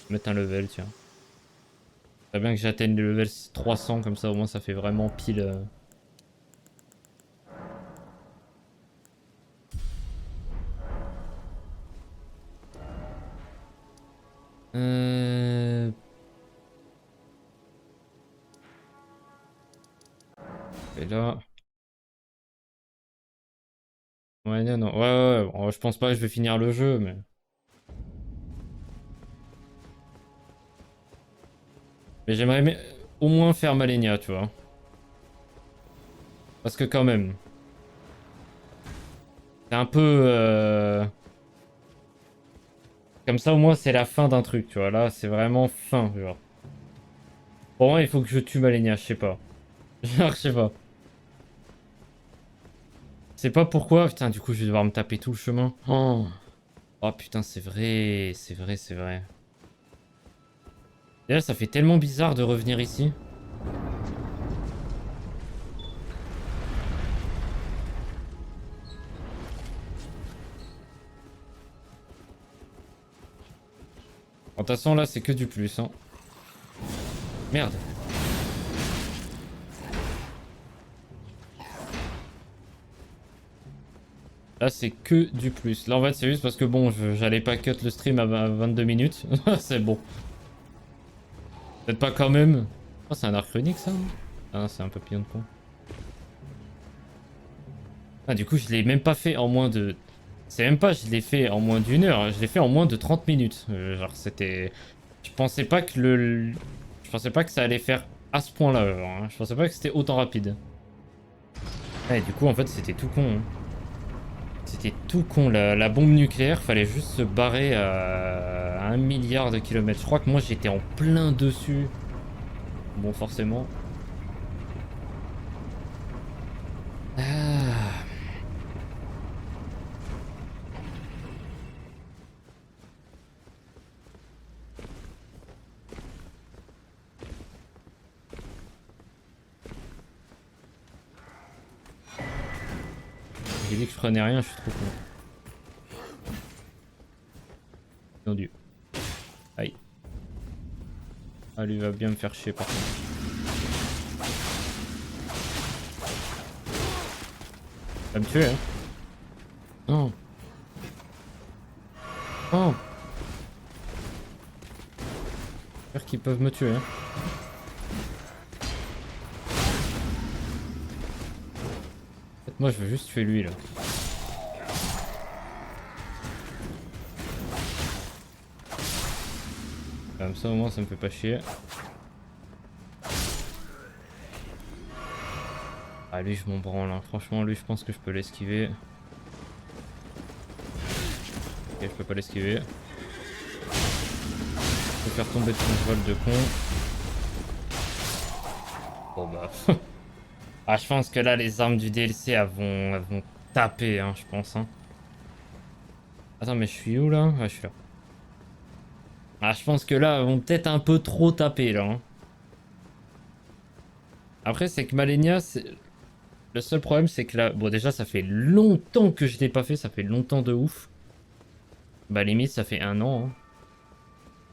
Mettre un level, tiens. Très bien que j'atteigne le level 300, comme ça au moins ça fait vraiment pile. Et là. Ouais, non. Ouais. Bon, je pense pas que je vais finir le jeu, mais... Mais j'aimerais au moins faire Malenia, tu vois. Parce que quand même... C'est un peu... Comme ça, au moins, c'est la fin d'un truc, tu vois. Là, c'est vraiment fin, genre. Pour moi, il faut que je tue Malenia, je sais pas. Genre, je sais pas. Je sais pas pourquoi. Putain, du coup, je vais devoir me taper tout le chemin. Oh putain, c'est vrai. C'est vrai. Et là, ça fait tellement bizarre de revenir ici. De toute façon, là, c'est que du plus, hein. Merde. Là, c'est que du plus. Là, en fait, c'est juste parce que bon, j'allais pas cut le stream à 22 minutes. C'est bon. Peut-être pas quand même. Oh, c'est un arc runique, ça? Ah, c'est un papillon de pont. Ah, du coup, je l'ai même pas fait en moins de... C'est même pas, je l'ai fait en moins d'une heure. Je l'ai fait en moins de 30 minutes. Genre, c'était... Je pensais pas que Je pensais pas que ça allait faire à ce point-là. Genre, hein. Je pensais pas que c'était autant rapide. Ah, et du coup, en fait, c'était tout con. Hein. C'était tout con. La bombe nucléaire, fallait juste se barrer à 1 milliard de kilomètres. Je crois que moi, j'étais en plein dessus. Bon, forcément. Ah. J'ai dit que je prenais rien, je suis trop con. Non, Dieu. Aïe. Ah, lui va bien me faire chier par contre. Il va me tuer, hein. Non. Non. J'espère qu'ils peuvent me tuer, hein. En fait, moi, je veux juste tuer lui, là. Comme ça, au moins, ça me fait pas chier. Ah, lui, je m'en branle, hein. Franchement, lui, je pense que je peux l'esquiver. Ok, je peux pas l'esquiver. Je peux faire tomber son vol de con. Bon, bah... Ah, je pense que là, les armes du DLC, elles vont taper, hein, je pense, hein. Attends, mais je suis où, là? Ah, je suis là. Ah, je pense que là, elles vont peut-être un peu trop taper, là, hein. Après, c'est que Malenia, c'est... Le seul problème, c'est que là... Bon, déjà, ça fait longtemps que je l'ai pas fait. Ça fait longtemps de ouf. Bah, limite, ça fait 1 an, hein.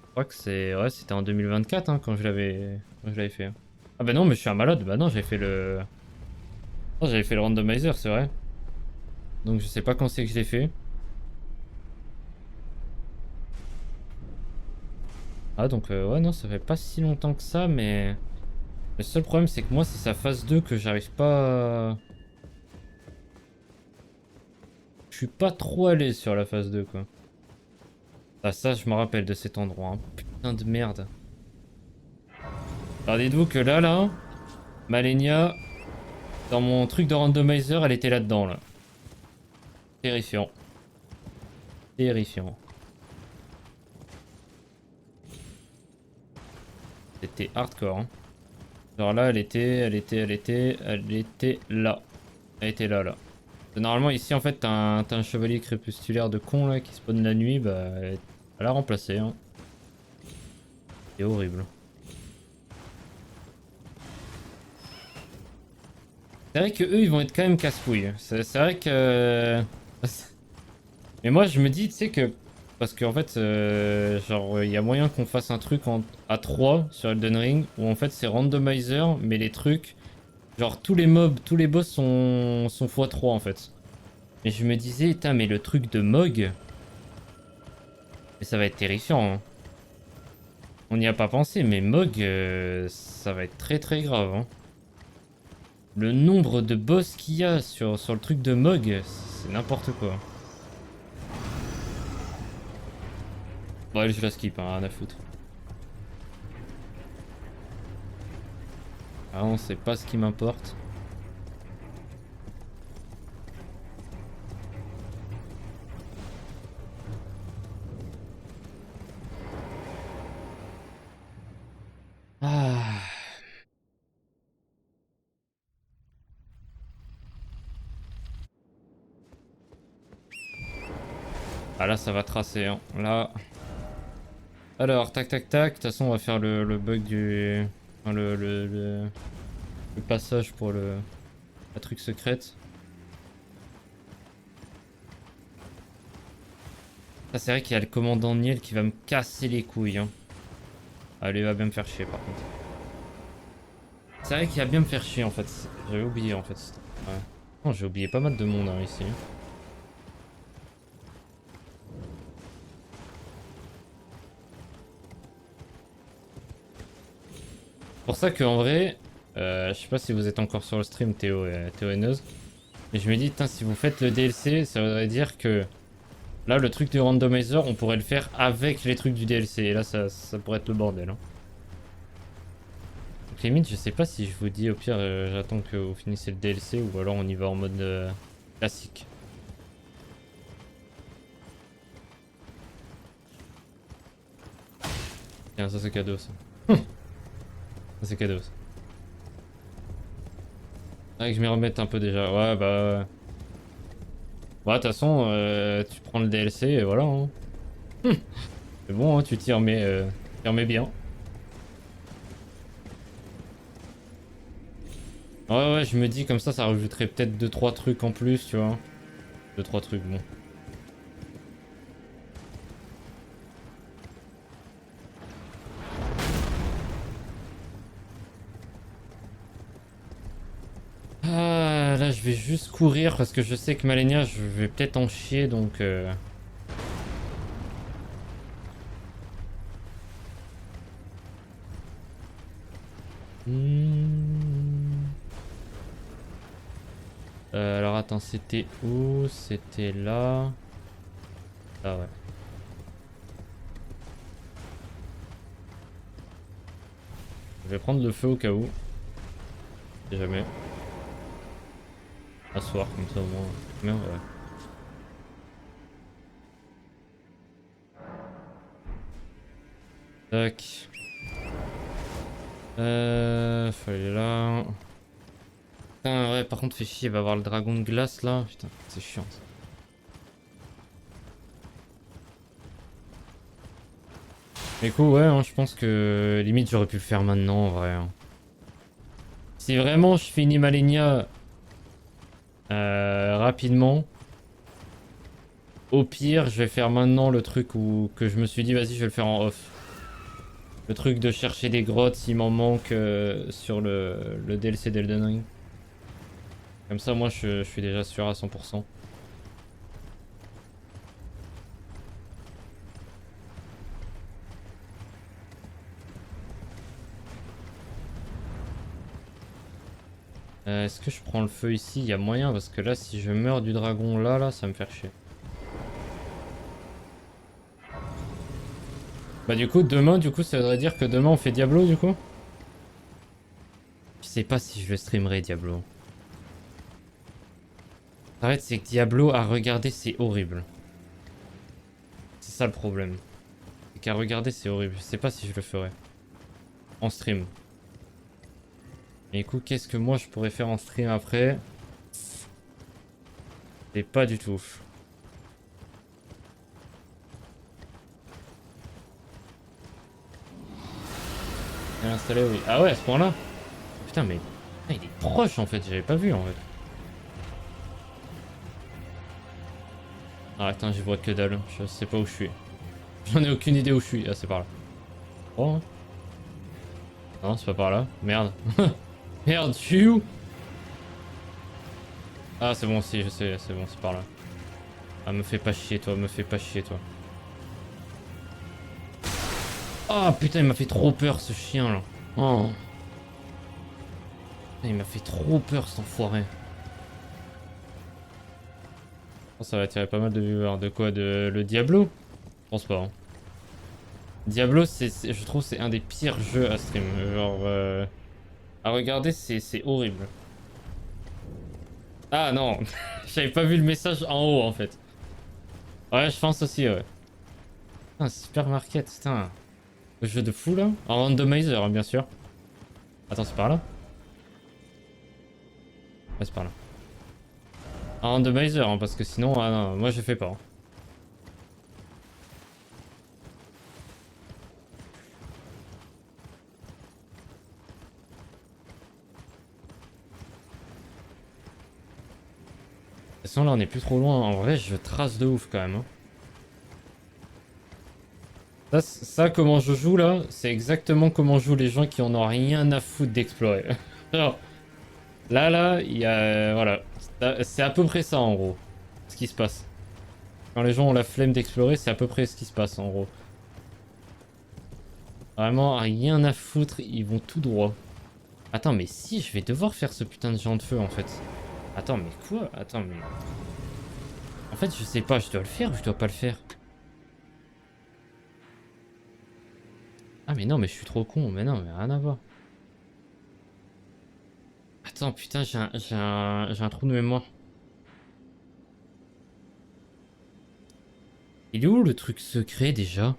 Je crois que c'est... Ouais, c'était en 2024, hein, quand je l'avais fait. Ah bah non, mais je suis un malade. Bah non, j'avais fait le... Non, j'avais fait le randomizer, c'est vrai. Donc, je sais pas quand c'est que je l'ai fait. Ah, donc, ouais, non, ça fait pas si longtemps que ça, mais... Le seul problème, c'est que moi, c'est sa phase 2 que j'arrive pas... Je suis pas trop allé sur la phase 2, quoi. Ah, ça, je me rappelle de cet endroit, hein. Putain de merde. Alors, dites-vous que là... Malenia, dans mon truc de randomizer, elle était là-dedans, là. Terrifiant. Terrifiant. C'était hardcore, hein. Genre là, elle était là. Elle était là. Normalement, ici, en fait, t'as un chevalier crépusculaire de con, là, qui spawn la nuit, bah, elle l'a remplacé, hein. C'est horrible. C'est vrai que eux, ils vont être quand même casse-couilles. C'est vrai que... Mais moi, je me dis, tu sais que... Parce qu'en fait, genre, il y a moyen qu'on fasse un truc à 3 sur Elden Ring, où en fait, c'est randomizer, mais les trucs... Genre, tous les mobs, tous les boss sont x3, en fait. Et je me disais, putain, mais le truc de Mog... Mais ça va être terrifiant, hein. On n'y a pas pensé, mais Mog, ça va être très très grave, hein. Le nombre de boss qu'il y a sur le truc de Mog, c'est n'importe quoi. Bon allez je la skip, hein, rien à foutre. Ah on sait pas ce qui m'importe. Ah. Ah là ça va tracer hein. Là. Alors tac tac tac. De toute façon on va faire le bug du. Enfin, le passage pour la truc secrète. Ah, c'est vrai qu'il y a le commandant Niel qui va me casser les couilles. Hein. Allez, il va bien me faire chier par contre. C'est vrai qu'il va bien me faire chier en fait. J'avais oublié en fait. Ouais. Oh, j'ai oublié pas mal de monde hein, ici. Pour ça qu'en vrai, je sais pas si vous êtes encore sur le stream Théo et Neuz, mais je me dis, putain, si vous faites le DLC, ça voudrait dire que là, le truc du randomizer, on pourrait le faire avec les trucs du DLC, et là, ça pourrait être le bordel. Hein. Donc limite, je sais pas si je vous dis, au pire, j'attends que vous finissiez le DLC, ou alors on y va en mode classique. Tiens, ça c'est cadeau ça. Ça c'est cadeau ça. Faudrait que je m'y remette un peu déjà. Ouais, bah. Bah, de toute façon, tu prends le DLC et voilà. Hein. C'est bon, hein, tu t'y remets bien. Ouais, ouais, je me dis comme ça rajouterait peut-être 2-3 trucs en plus, tu vois. 2-3 trucs, bon. Ah, là, je vais juste courir parce que je sais que Malenia, je vais peut-être en chier, donc... alors attends, c'était où? C'était là. Ah ouais. Je vais prendre le feu au cas où. Si jamais. Asseoir comme ça au moins. Merde, ouais. Tac. Fallait là. Putain, ouais, par contre, fait chier, il va avoir le dragon de glace là. Putain, c'est chiant ça. Mais coup, ouais, hein, je pense que limite j'aurais pu le faire maintenant en vrai. Hein. Si vraiment je finis Malenia rapidement, au pire, je vais faire maintenant le truc où que je me suis dit, vas-y, je vais le faire en off. Le truc de chercher des grottes s'il m'en manque sur le DLC d'Elden Ring. Comme ça, moi, je suis déjà sûr à 100%. Est-ce que je prends le feu ici? Il y a moyen parce que là, si je meurs du dragon là, ça va me faire chier. Bah du coup, demain, ça voudrait dire que demain on fait Diablo du coup? Je sais pas si je le streamerai Diablo. Arrête, c'est que Diablo à regarder c'est horrible. C'est ça le problème. C'est qu'à regarder c'est horrible. Je sais pas si je le ferai. En stream. Et du coup, qu'est-ce que moi je pourrais faire en stream après? C'est pas du tout ouf. Installé, oui. Ah ouais, à ce point-là? Putain, mais il est proche en fait, j'avais pas vu en fait. Ah, attends, j'y vois que dalle. Je sais pas où je suis. J'en ai aucune idée où je suis. Ah, c'est par là. Oh. Non, c'est pas par là. Merde. Merde, je suis où? Ah, c'est bon, si, je sais, c'est bon, c'est par là. Ah, me fais pas chier, toi, me fais pas chier, toi. Oh putain, il m'a fait trop peur ce chien là. Oh. Il m'a fait trop peur cet enfoiré. Oh, ça va attirer pas mal de viewers. De quoi? De le Diablo? Je pense pas. Hein. Diablo, je trouve c'est un des pires jeux à stream. Genre, à regarder, c'est horrible. Ah non, j'avais pas vu le message en haut en fait. Ouais, je pense aussi, ouais. Putain, Supermarket, putain. Le jeu de fou là. En randomizer, hein, bien sûr. Attends, c'est par là? Ouais, c'est par là. En randomizer, hein, parce que sinon, ah non, moi je fais pas. Hein. De toute façon, là on est plus trop loin. En vrai, je trace de ouf quand même. Hein. Ça, comment je joue là, c'est exactement comment jouent les gens qui en ont rien à foutre d'explorer. Alors, là, il y a. Voilà. C'est à peu près ça en gros. Ce qui se passe. Quand les gens ont la flemme d'explorer, c'est à peu près ce qui se passe en gros. Vraiment, rien à foutre, ils vont tout droit. Attends, mais si, je vais devoir faire ce putain de géant de feu en fait. Attends, mais quoi? Attends, mais. En fait, je sais pas, je dois le faire ou je dois pas le faire? Ah, mais non, mais je suis trop con. Mais non, mais rien à voir. Attends, putain, j'ai un trou de mémoire. Il est où le truc secret déjà?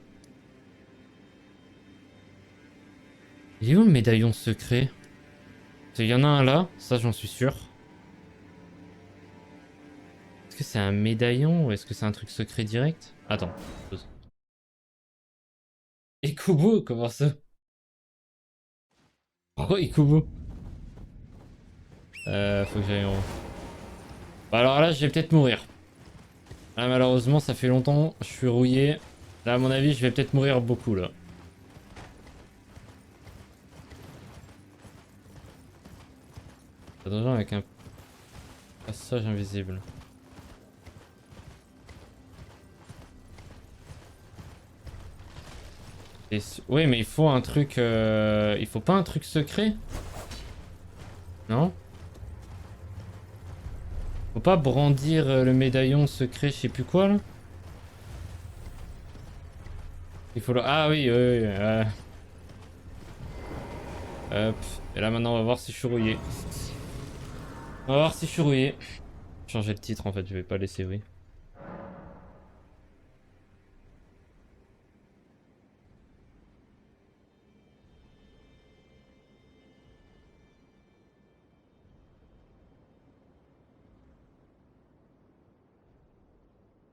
Il est où le médaillon secret? Il y en a un là, ça j'en suis sûr. Est-ce que c'est un médaillon ou est-ce que c'est un truc secret direct? Attends. Pause. Ikubo, comment ça? Oh, Ikubo. Faut que j'aille en haut. Bah alors là, je vais peut-être mourir. Là, malheureusement, ça fait longtemps, je suis rouillé. Là, à mon avis, je vais peut-être mourir beaucoup là. Attention avec un passage invisible. Oui, mais il faut un truc. Il faut pas un truc secret? Non? Faut pas brandir le médaillon secret, je sais plus quoi là? Il faut le. Ah oui, oui, oui. Hop. Et là maintenant, on va voir si je suis rouillé. On va voir si je suis rouillé. Changer le titre en fait, je vais pas laisser oui.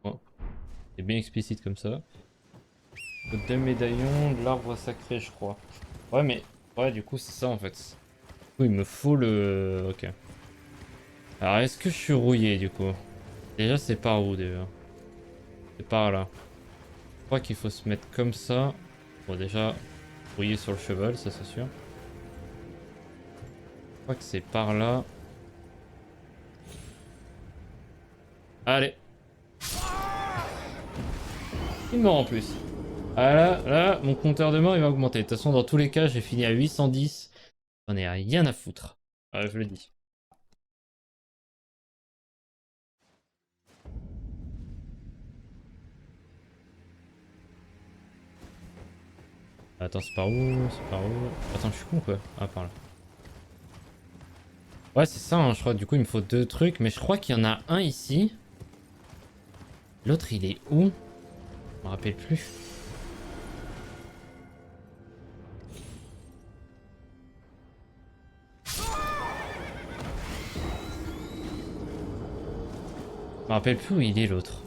Bon, c'est bien explicite comme ça. Deux médaillons de l'arbre sacré, je crois. Ouais, mais. Ouais, du coup, c'est ça en fait. Oui, il me faut le. Ok. Alors, est-ce que je suis rouillé du coup? Déjà, c'est par où déjà? C'est par là. Je crois qu'il faut se mettre comme ça. Bon, déjà, rouillé sur le cheval, ça c'est sûr. Je crois que c'est par là. Allez. Il meurt en plus. Ah là, mon compteur de mort il va augmenter. De toute façon, dans tous les cas, j'ai fini à 810. J'en ai rien à foutre. Ah, je le dis. Attends, c'est par où? C'est par où? Attends, je suis con quoi? Ah, par là. Ouais, c'est ça, hein, je crois. Du coup, il me faut deux trucs. Mais je crois qu'il y en a un ici. L'autre, il est où? Je me rappelle plus. Je me rappelle plus où il est l'autre.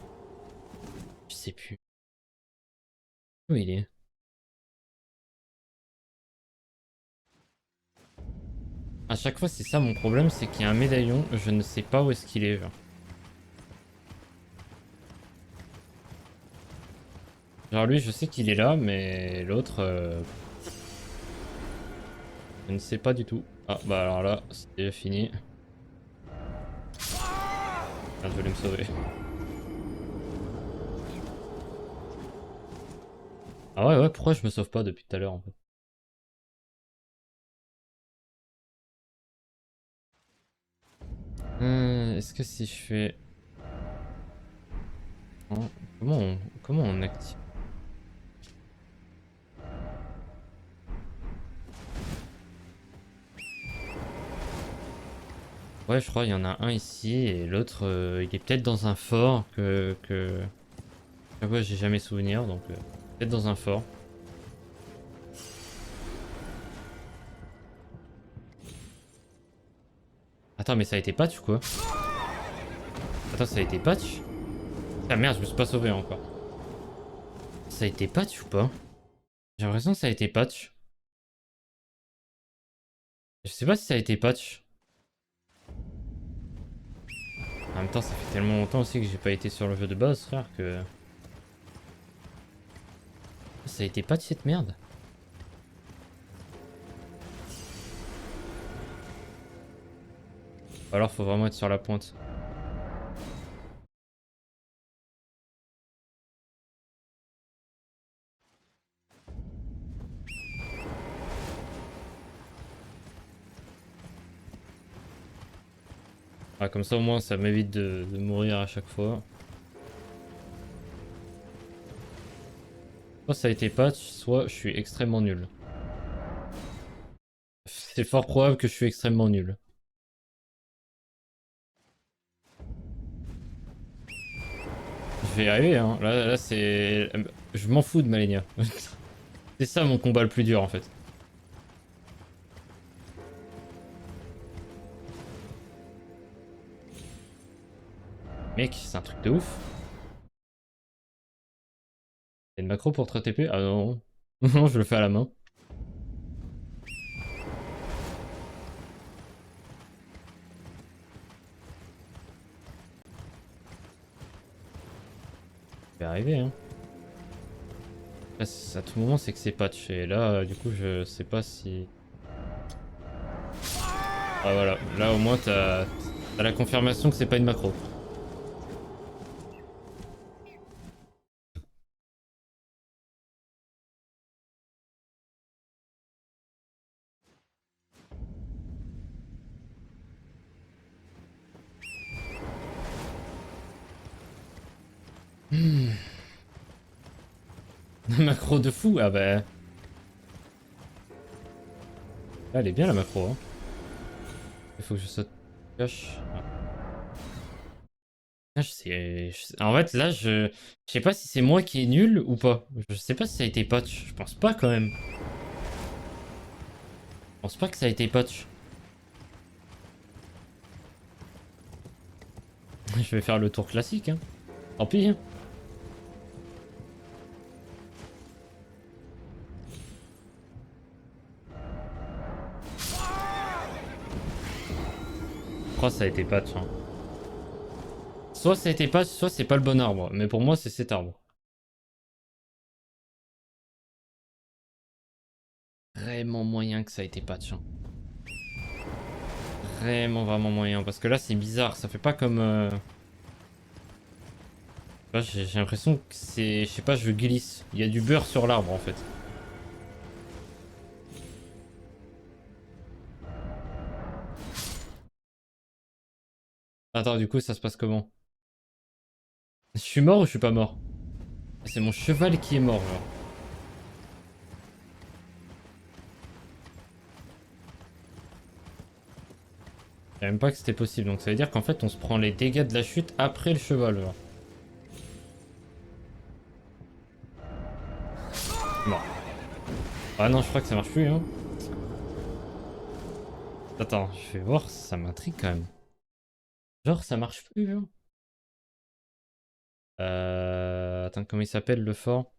Je sais plus. Où il est? À chaque fois, c'est ça mon problème, c'est qu'il y a un médaillon. Je ne sais pas où est-ce qu'il est, genre. Genre lui, je sais qu'il est là, mais l'autre, je ne sais pas du tout. Ah, bah alors là, c'est déjà fini. Ah, je voulais me sauver. Ah ouais, ouais, pourquoi je me sauve pas depuis tout à l'heure en fait? Est-ce que si je fais... Hein, comment on active? Ouais, je crois il y en a un ici et l'autre il est peut-être dans un fort que... Ah ouais, j'ai jamais souvenir donc peut-être dans un fort. Attends, mais ça a été patch ou quoi? Attends, ça a été patch? Ah merde, je me suis pas sauvé encore. Ça a été patch ou pas? J'ai l'impression que ça a été patch. Je sais pas si ça a été patch. En même temps, ça fait tellement longtemps aussi que j'ai pas été sur le jeu de base, frère, que... Ça a été patch cette merde? Alors faut vraiment être sur la pointe. Ah, comme ça au moins ça m'évite de mourir à chaque fois. Soit ça a été patch, soit je suis extrêmement nul. C'est fort probable que je suis extrêmement nul. Je vais y arriver, hein. Là c'est... Je m'en fous de Malenia. C'est ça mon combat le plus dur en fait. Mec, c'est un truc de ouf. Y'a une macro pour 3 TP? Ah non. Non, je le fais à la main. Je vais arriver, hein. Là, à tout moment, c'est que c'est patch. Et là, du coup, je sais pas si... Ah voilà, là au moins t'as la confirmation que c'est pas une macro. Macro de fou? Ah bah... Ah, elle est bien la macro, hein. Il faut que je saute cache. Ah. Ah, en fait, là, je sais pas si c'est moi qui est nul ou pas. Je sais pas si ça a été patch. Je pense pas quand même. Je pense pas que ça a été patch. Je vais faire le tour classique, hein. Tant pis, hein. Je crois que ça a été patch, hein. Soit ça a été patch, soit c'est pas le bon arbre. Mais pour moi, c'est cet arbre. Vraiment moyen que ça a été patch, hein. Vraiment moyen. Parce que là, c'est bizarre. Ça fait pas comme... J'ai l'impression que c'est... Je sais pas, je glisse. Il y a du beurre sur l'arbre, en fait. Attends, du coup, ça se passe comment? Je suis mort ou je suis pas mort? C'est mon cheval qui est mort, genre. Je savais même pas que c'était possible. Donc ça veut dire qu'en fait, on se prend les dégâts de la chute après le cheval, genre. Mort. Ah non, je crois que ça marche plus, hein. Attends, je vais voir, ça m'intrigue quand même. Genre, ça marche plus, hein. Attends, comment il s'appelle le fort?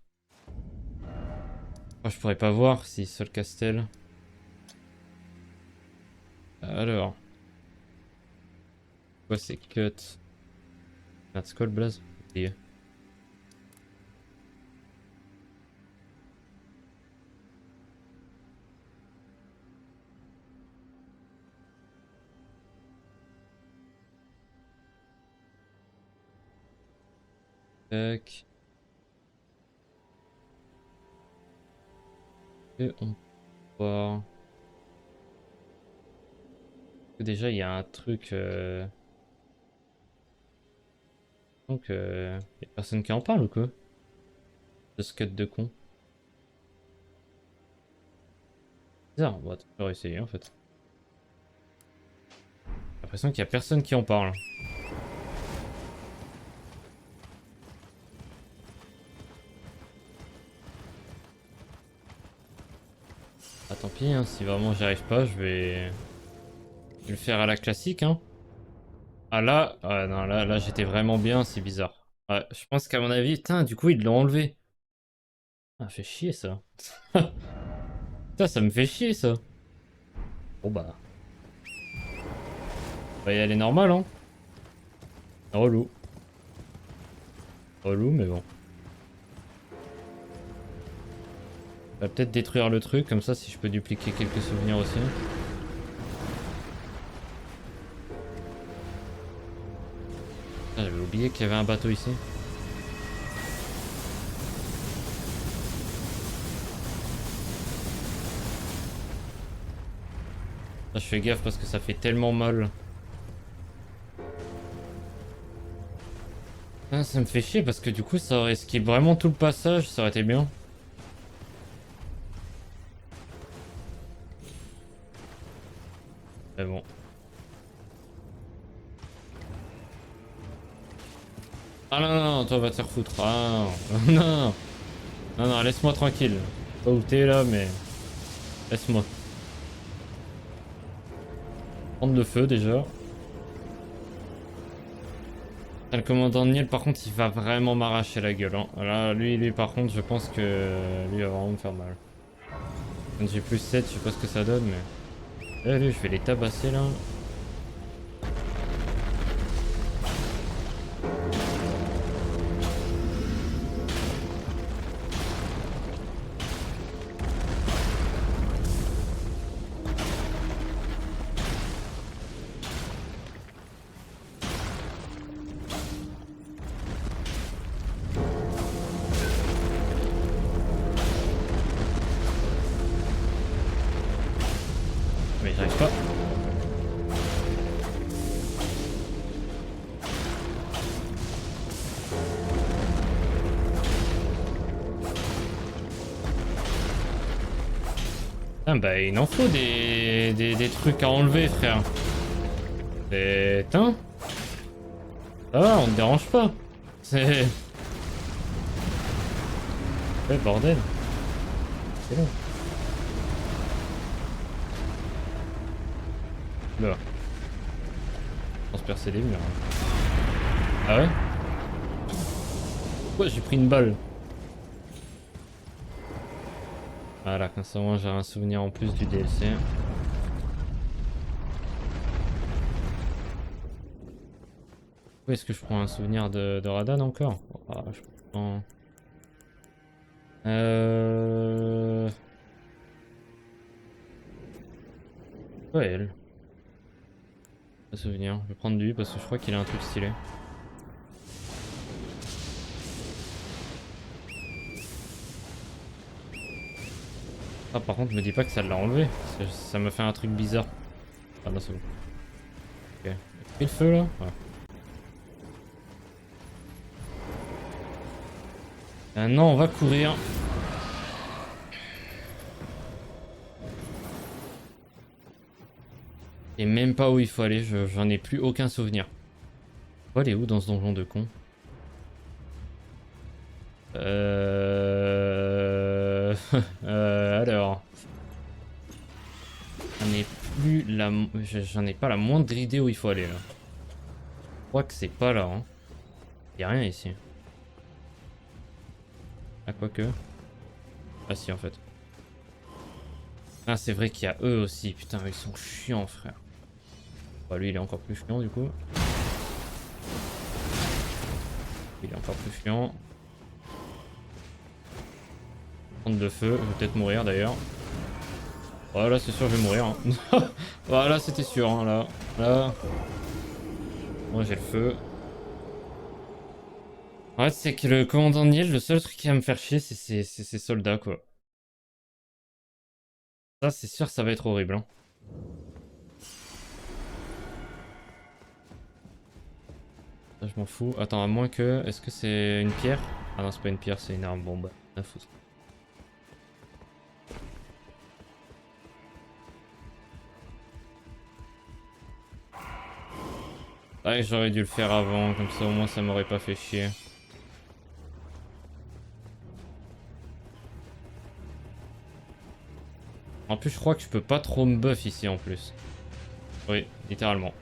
Oh, je pourrais pas voir si Sol Castel. Alors, quoi c'est cut? That's call blaze. Oublié. Tac. Et on peut voir. Déjà, il y a un truc. Donc, y a personne qui en parle ou quoi? De ce cut de con. Bizarre, on va toujours essayer en fait. J'ai l'impression qu'il y a personne qui en parle. Ah tant pis, hein, si vraiment j'y arrive pas, je vais le faire à la classique. Hein. Ah là, ouais, non, là j'étais vraiment bien, c'est bizarre. Ouais, je pense qu'à mon avis, putain, du coup ils l'ont enlevé. Ah, fait chier ça. Putain, ça me fait chier ça. Bon bah, on va y aller normal, hein. Relou. Relou, mais bon. On va peut-être détruire le truc, comme ça si je peux dupliquer quelques souvenirs aussi. Ah, j'avais oublié qu'il y avait un bateau ici. Ah, je fais gaffe parce que ça fait tellement mal. Ah, ça me fait chier parce que du coup ça aurait skip vraiment tout le passage, ça aurait été bien. Mais bon. Ah non, non, non, toi va te faire foutre. Ah non, non, non, non, non, laisse-moi tranquille. Pas où t'es là, mais laisse-moi. Prendre le feu déjà. Ah, le commandant Niel par contre il va vraiment m'arracher la gueule. Hein. Là, lui par contre je pense que lui va vraiment me faire mal. Quand j'ai plus 7, je sais pas ce que ça donne, mais... Là, lui, je vais les tabasser là. Mais j'arrive pas. Ah bah il en faut des trucs à enlever frère. Putain. Ça va, on te dérange pas. C'est... Ouais bordel. C'est long. Là. Transpercer les murs. Ah ouais? Pourquoi j'ai pris une balle? Voilà, comme ça moi j'ai un souvenir en plus du DLC. Où est-ce que je prends un souvenir de Radan encore? Ah, je prends... Ouais, elle. Pas souvenir. Je vais prendre lui parce que je crois qu'il a un truc stylé. Ah, par contre, me dis pas que ça l'a enlevé. Ça me fait un truc bizarre. Ah, non, c'est bon. Ok. Et le feu là? Ouais. Non, on va courir. Et même pas où il faut aller, j'en ai plus aucun souvenir. Faut aller où dans ce donjon de con? Alors... J'en ai plus la... J'en ai pas la moindre idée où il faut aller là. Je crois que c'est pas là. Hein. Y a rien ici. Ah, quoique. Ah si en fait. Ah c'est vrai qu'il y a eux aussi. Putain, ils sont chiants frère. Bah lui il est encore plus chiant du coup. Il est encore plus chiant. Prendre le feu, je vais peut-être mourir d'ailleurs. Voilà, c'est sûr, je vais mourir. Hein. Voilà, c'était sûr. Hein, là, là. Moi, j'ai le feu. Ouais, c'est que le commandant Niel, le seul truc qui va me faire chier, c'est ces soldats, quoi. Ça, c'est sûr, ça va être horrible. Hein. Ça, je m'en fous. Attends, à moins que... Est-ce que c'est une pierre? Ah non, c'est pas une pierre, c'est une arme. Bon, bah, à foutre. Ah, j'aurais dû le faire avant, comme ça au moins ça m'aurait pas fait chier. En plus, je crois que je peux pas trop me buff ici en plus. Oui, littéralement.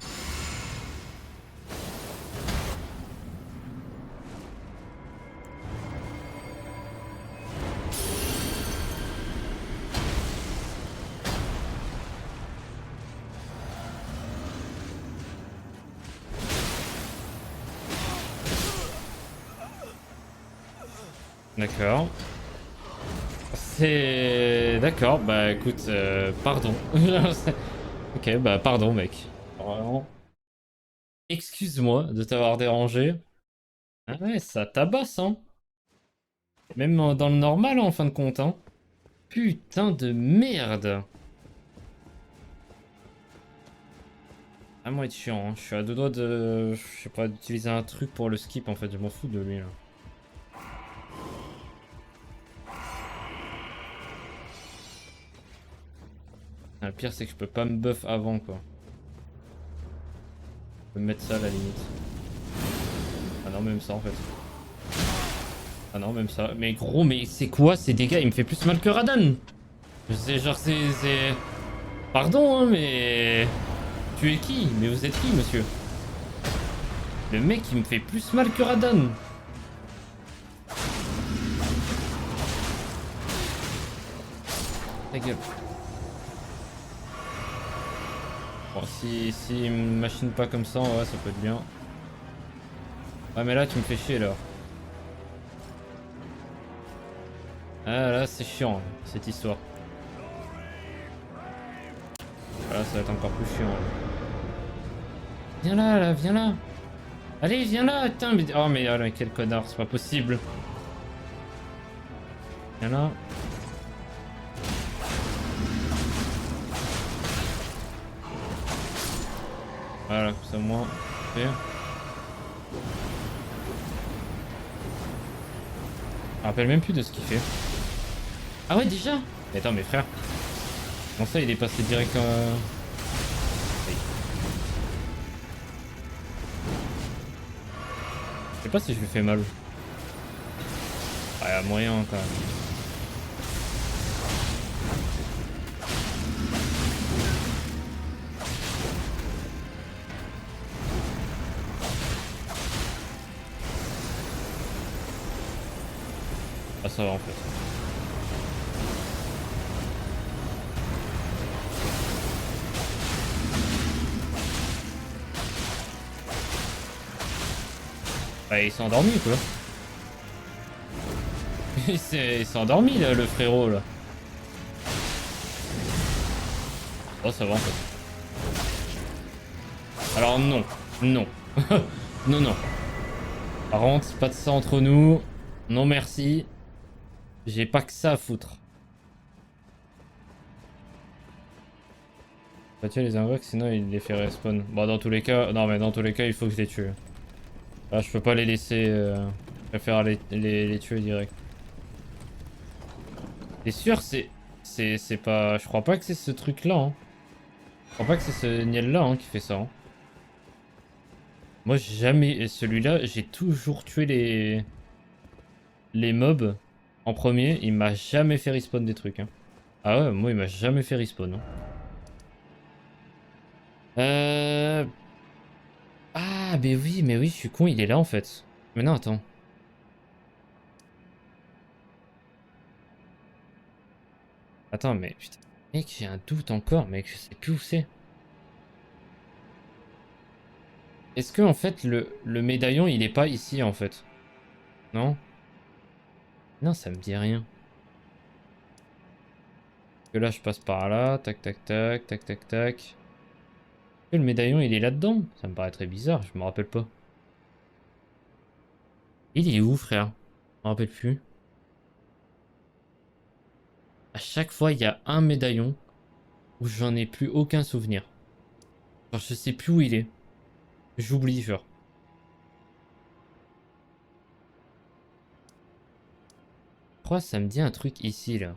D'accord. C'est... D'accord, bah écoute, pardon. Ok, bah pardon mec. Vraiment. Excuse-moi de t'avoir dérangé. Ah ouais, ça tabasse, hein. Même dans le normal, en fin de compte, hein. Putain de merde. Ah, moi, être chiant, hein. Je suis à deux doigts de... Je sais pas, d'utiliser un truc pour le skip, en fait. Je m'en fous de lui, là. Ah, le pire, c'est que je peux pas me buff avant, quoi. Je peux me mettre ça, à la limite. Ah non, même ça, en fait. Ah non, même ça. Mais gros, mais c'est quoi ces dégâts? Il me fait plus mal que Radan. C'est genre, c'est... Pardon, hein, mais... Tu es qui? Mais vous êtes qui, monsieur? Le mec, il me fait plus mal que Radan. Ta gueule. Bon, si il me machine pas comme ça, ouais, ça peut être bien. Ouais, mais là, tu me fais chier, là. Ah, là, c'est chiant, cette histoire. Là, ça va être encore plus chiant. Viens là, viens là. Allez, viens là, attends, mais... Oh, mais oh, là, quel connard, c'est pas possible. Viens là. Voilà, comme ça, moi. Je me rappelle même plus de ce qu'il fait. Ah ouais, déjà? Mais attends, mes frères. Comment ça, il est passé direct... Oui. Je sais pas si je lui fais mal. Ah, y a moyen, quand même. Ah, ça va, en fait. Bah, il s'est endormi, quoi. Il s'est endormi, là, le frérot, là. Oh, ça va, en fait. Alors, non. Non. Non, non. Par contre, pas de ça entre nous. Non, merci. J'ai pas que ça à foutre. Pas tuer les invoques, sinon il les fait respawn. Bon, dans tous les cas... Non, mais dans tous les cas, il faut que je les tue. Là, je peux pas les laisser... Je préfère les tuer direct. T'es sûr, c'est pas... Je crois pas que c'est ce truc-là, hein. Je crois pas que c'est ce Niel-là, hein, qui fait ça, hein. Moi, j'ai jamais... Et celui-là, j'ai toujours tué les mobs en premier. Il m'a jamais fait respawn des trucs, hein. Ah ouais, moi, il m'a jamais fait respawn, hein. Euh... Ah, mais oui, je suis con, il est là, en fait. Mais non, attends. Attends, mais putain, mec, j'ai un doute encore, mec, je sais plus où c'est. Est-ce que en fait le médaillon il est pas ici en fait? Non? Non, ça me dit rien. Que là je passe par là, tac tac tac, tac tac tac. Est-ce que le médaillon il est là-dedans? Ça me paraît très bizarre, je me rappelle pas. Il est où frère? Je me rappelle plus. À chaque fois il y a un médaillon où j'en ai plus aucun souvenir. Genre je sais plus où il est. J'oublie genre. crois que ça me dit un truc ici, là.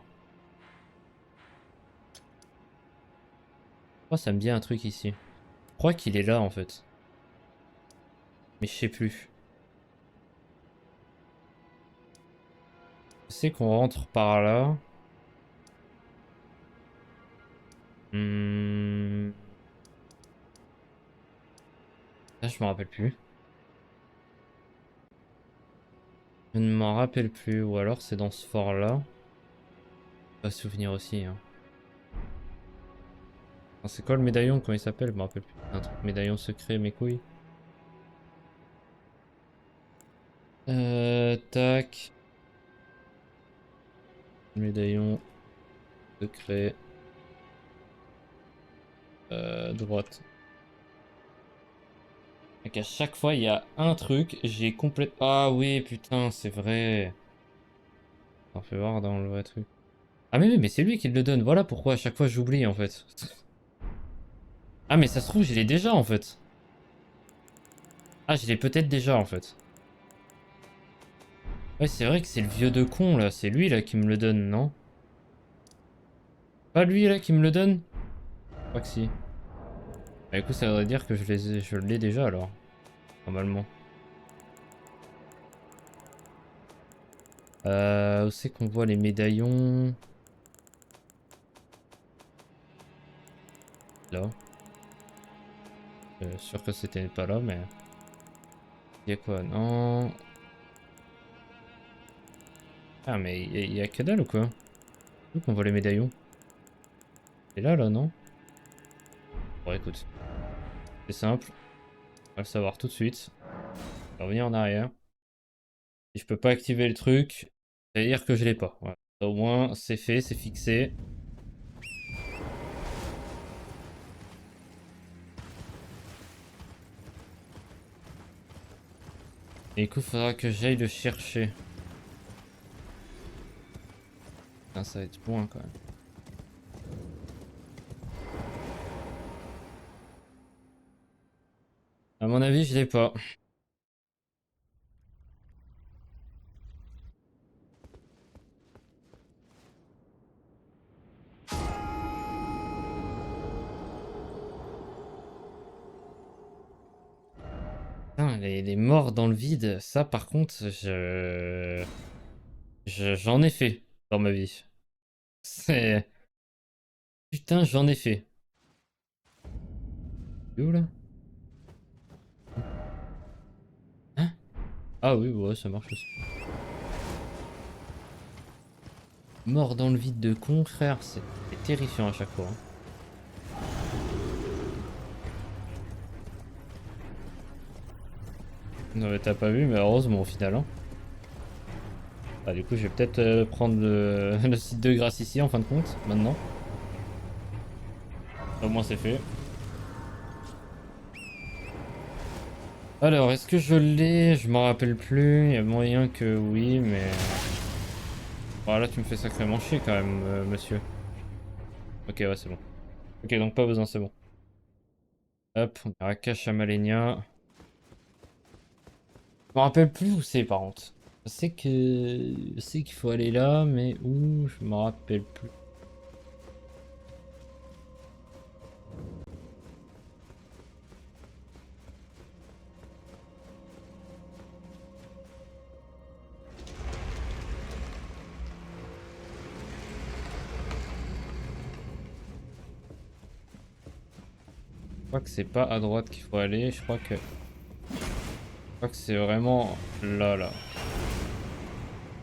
Je crois que ça me dit un truc ici. Je crois qu'il est là, en fait. Mais je sais plus. Je sais qu'on rentre par là. Là, je me rappelle plus. Je ne m'en rappelle plus. Ou alors c'est dans ce fort-là. Pas souvenir aussi. Hein. C'est quoi le médaillon? Comment il s'appelle? Je me rappelle plus. Un truc médaillon secret, mes couilles. Tac. Médaillon secret. Droite. Donc à chaque fois, il y a un truc. J'ai complètement... Ah oui, putain, c'est vrai. On fait voir dans le vrai truc. Ah mais oui, mais c'est lui qui le donne. Voilà pourquoi à chaque fois j'oublie en fait. Ah mais ça se trouve, je l'ai déjà en fait. Ah, je l'ai peut-être déjà en fait. Ouais, c'est vrai que c'est le vieux de con là. C'est lui là qui me le donne, non? Pas lui là qui me le donne? Je crois que si. Bah écoute, ça voudrait dire que je l'ai déjà alors. Normalement. Où c'est qu'on voit les médaillons? Là. Sûr que c'était pas là, mais... Y'a quoi? Non. Ah, mais y a que dalle ou quoi? Où qu'on voit les médaillons? C'est là, non? Bon, écoute. C'est simple. On va le savoir tout de suite. Je vais revenir en arrière. Si je peux pas activer le truc, ça veut dire que je l'ai pas. Voilà. Au moins, c'est fait, c'est fixé. Et du coup, faudra que j'aille le chercher. Putain, ça va être loin quand même. À mon avis, je l'ai pas. Putain, les morts dans le vide, ça par contre, j'en ai fait dans ma vie. C'est... Putain, j'en ai fait. Où là? Hein? Ah oui, ouais, ça marche aussi. Mort dans le vide de con, frère, c'est terrifiant à chaque fois. Hein. Non mais t'as pas vu, mais heureusement au final. Hein. Ah, du coup, je vais peut-être prendre le site de grâce ici en fin de compte, maintenant. Au moins c'est fait. Alors, est-ce que je l'ai? Je m'en rappelle plus. Il y a moyen que oui, mais... Voilà, tu me fais sacrément chier quand même, monsieur. Ok, ouais, c'est bon. Ok, donc pas besoin, c'est bon. Hop, on ira cache à Malenia. Je me rappelle plus où c'est par contre. Je sais qu'il faut aller là, mais où? Je me rappelle plus. Je crois que c'est pas à droite qu'il faut aller, je crois que c'est vraiment là.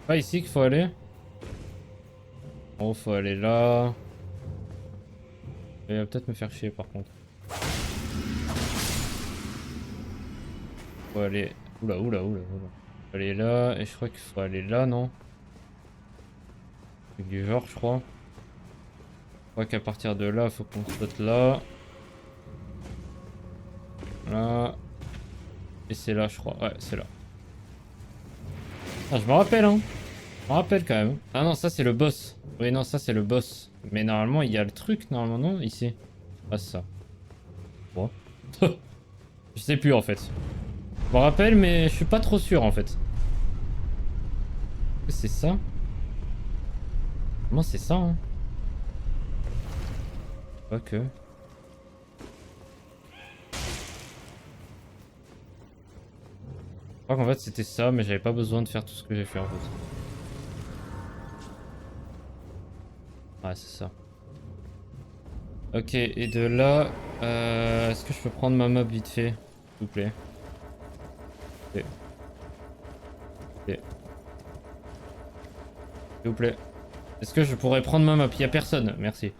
Pas ici qu'il faut aller. Oh, faut aller là. Il va peut-être me faire chier par contre. Faut aller... Oula. Faut aller là, et je crois qu'il faut aller là, non? Truc du genre, je crois. Je crois qu'à partir de là, faut qu'on saute là. Là. Et c'est là, je crois. Ouais, c'est là. Ah, je me rappelle, hein. Je me rappelle quand même. Ah non, ça c'est le boss. Oui, non, ça c'est le boss. Mais normalement, il y a le truc, normalement, non? Ici. Ah, c'est ça. Bon. Je sais plus, en fait. Je me rappelle, mais je suis pas trop sûr, en fait. C'est ça? Moi c'est ça hein. Pas que. Je crois qu'en fait c'était ça, mais j'avais pas besoin de faire tout ce que j'ai fait en fait. Ouais, c'est ça. Ok, et de là, est-ce que je peux prendre ma mob vite fait, s'il vous plaît? Ok. Ok. S'il vous plaît. Est-ce que je pourrais prendre ma map? Il y a personne, merci.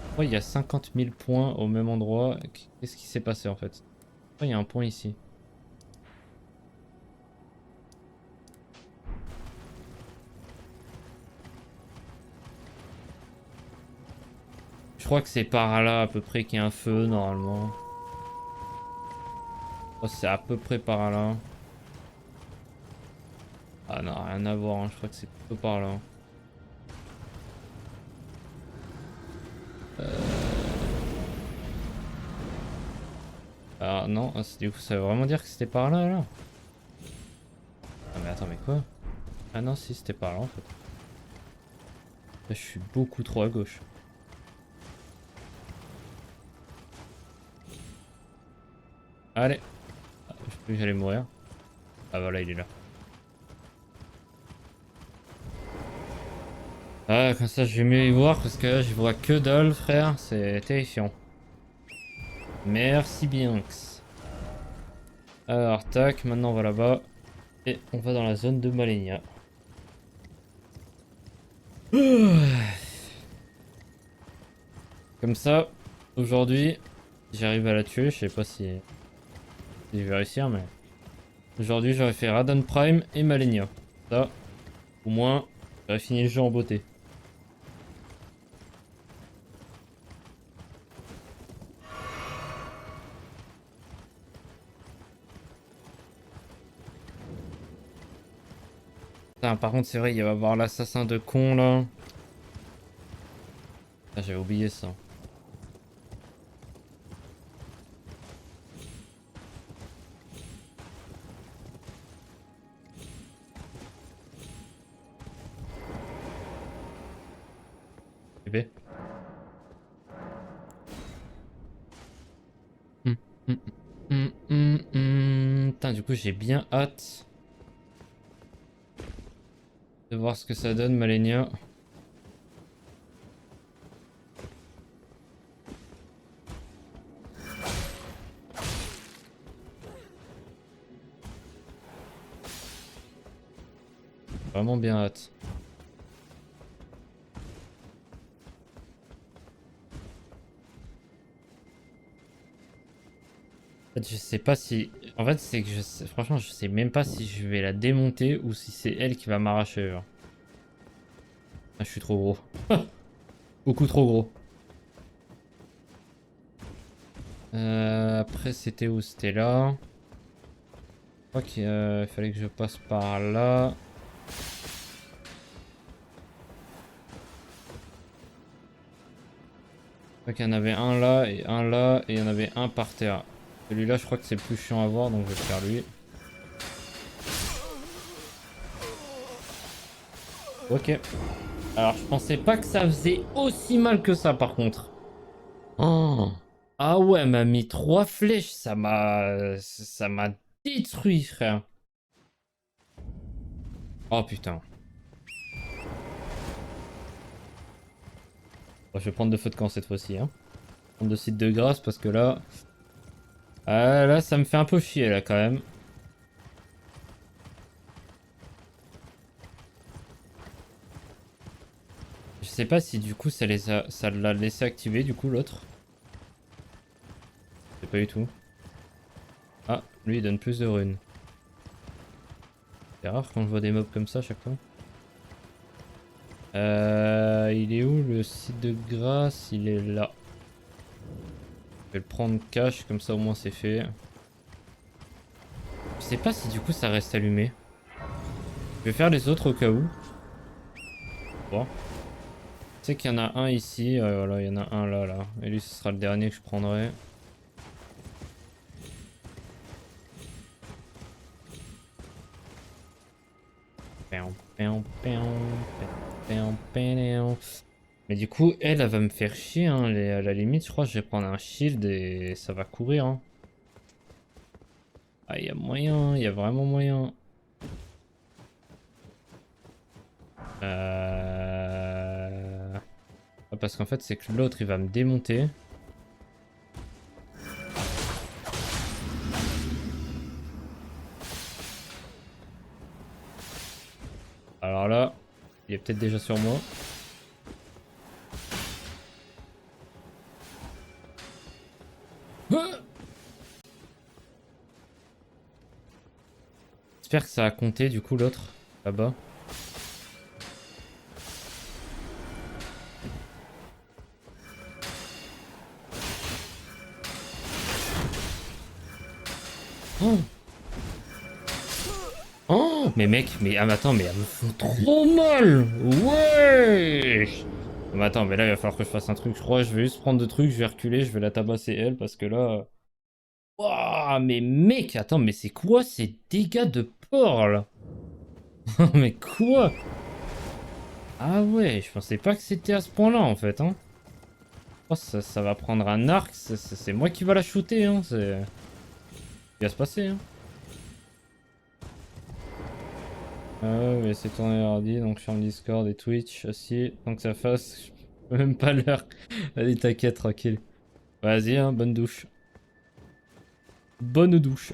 Pourquoi il y a 50 000 points au même endroit? Qu'est-ce qui s'est passé en fait? Pourquoi il y a un point ici? Je crois que c'est par là à peu près qu'il y a un feu normalement. Oh, c'est à peu près par là. Ah non, rien à voir, hein. Je crois que c'est plutôt par là. Ah non, du coup ça veut vraiment dire que c'était par là là? Ah mais attends, mais quoi? Ah non, si c'était par là en fait. Là, je suis beaucoup trop à gauche. Allez. Ah, je crois que j'allais mourir. Ah voilà, il est là. Ah, comme ça je vais mieux y voir parce que là je vois que dalle, frère. C'est terrifiant. Merci bien. Alors, tac, maintenant on va là-bas. Et on va dans la zone de Malenia. Comme ça, aujourd'hui, si j'arrive à la tuer, je sais pas si je vais réussir, mais... Aujourd'hui, j'aurais fait Radon Prime et Malenia. Ça, au moins, j'aurais fini le jeu en beauté. Putain, par contre, c'est vrai, il va y avoir l'assassin de con, là. Ah, j'avais oublié ça. Bébé. Hum, hum, Putain, du coup, j'ai bien hâte de voir ce que ça donne, Malenia. Vraiment bien hâte. En fait, je sais pas si... En fait, c'est que franchement, je sais même pas si je vais la démonter ou si c'est elle qui va m'arracher. Genre. Ah, je suis trop gros. Beaucoup trop gros. Après, c'était où? C'était là. Je crois qu'il fallait que je passe par là. Je crois qu'il y en avait un là, et il y en avait un par terre. Celui-là, je crois que c'est le plus chiant à voir, donc je vais faire lui. Ok. Alors, je pensais pas que ça faisait aussi mal que ça, par contre. Oh. Ah ouais, elle m'a mis 3 flèches, ça m'a détruit, frère. Oh putain. Bon, je vais prendre de feu de camp cette fois-ci, hein. Prendre de site de grâce parce que là... Ah, là, ça me fait un peu chier, là, quand même. Je sais pas si du coup ça l'a laissé activer du coup l'autre. Je sais pas du tout. Ah, lui il donne plus de runes. C'est rare quand je vois des mobs comme ça à chaque fois. Il est où le site de grâce? Il est là. Je vais le prendre cash, comme ça au moins c'est fait. Je sais pas si du coup ça reste allumé. Je vais faire les autres au cas où. Bon. Je sais qu'il y en a un ici, voilà, il y en a un là, là. Et lui ce sera le dernier que je prendrai. Pam, pam, Mais du coup, elle va me faire chier. Hein. À la limite, je crois que je vais prendre un shield et ça va courir. Hein. Ah, il y a moyen, il y a vraiment moyen. Ah, parce qu'en fait, c'est que l'autre, il va me démonter. Alors là, il est peut-être déjà sur moi. J'espère que ça a compté du coup l'autre, là-bas. Oh, oh mais mec, mais ah, mais attends, mais elle me fout trop mal. Ouais. Mais attends, mais là il va falloir que je fasse un truc. Je crois que je vais juste prendre deux trucs, je vais reculer, je vais la tabasser elle parce que là. Waouh, mais mec, attends, mais c'est quoi ces dégâts de porc là? Mais quoi? Ah ouais, je pensais pas que c'était à ce point-là en fait, hein. Oh, ça va prendre un arc, c'est moi qui va la shooter, hein. C'est. Il va se passer, hein. Mais c'est tourné hardi, donc sur le Discord et Twitch aussi. Tant que ça fasse, je peux même pas l'heure. Allez, t'inquiète, tranquille. Vas-y, hein, bonne douche. Bonne douche.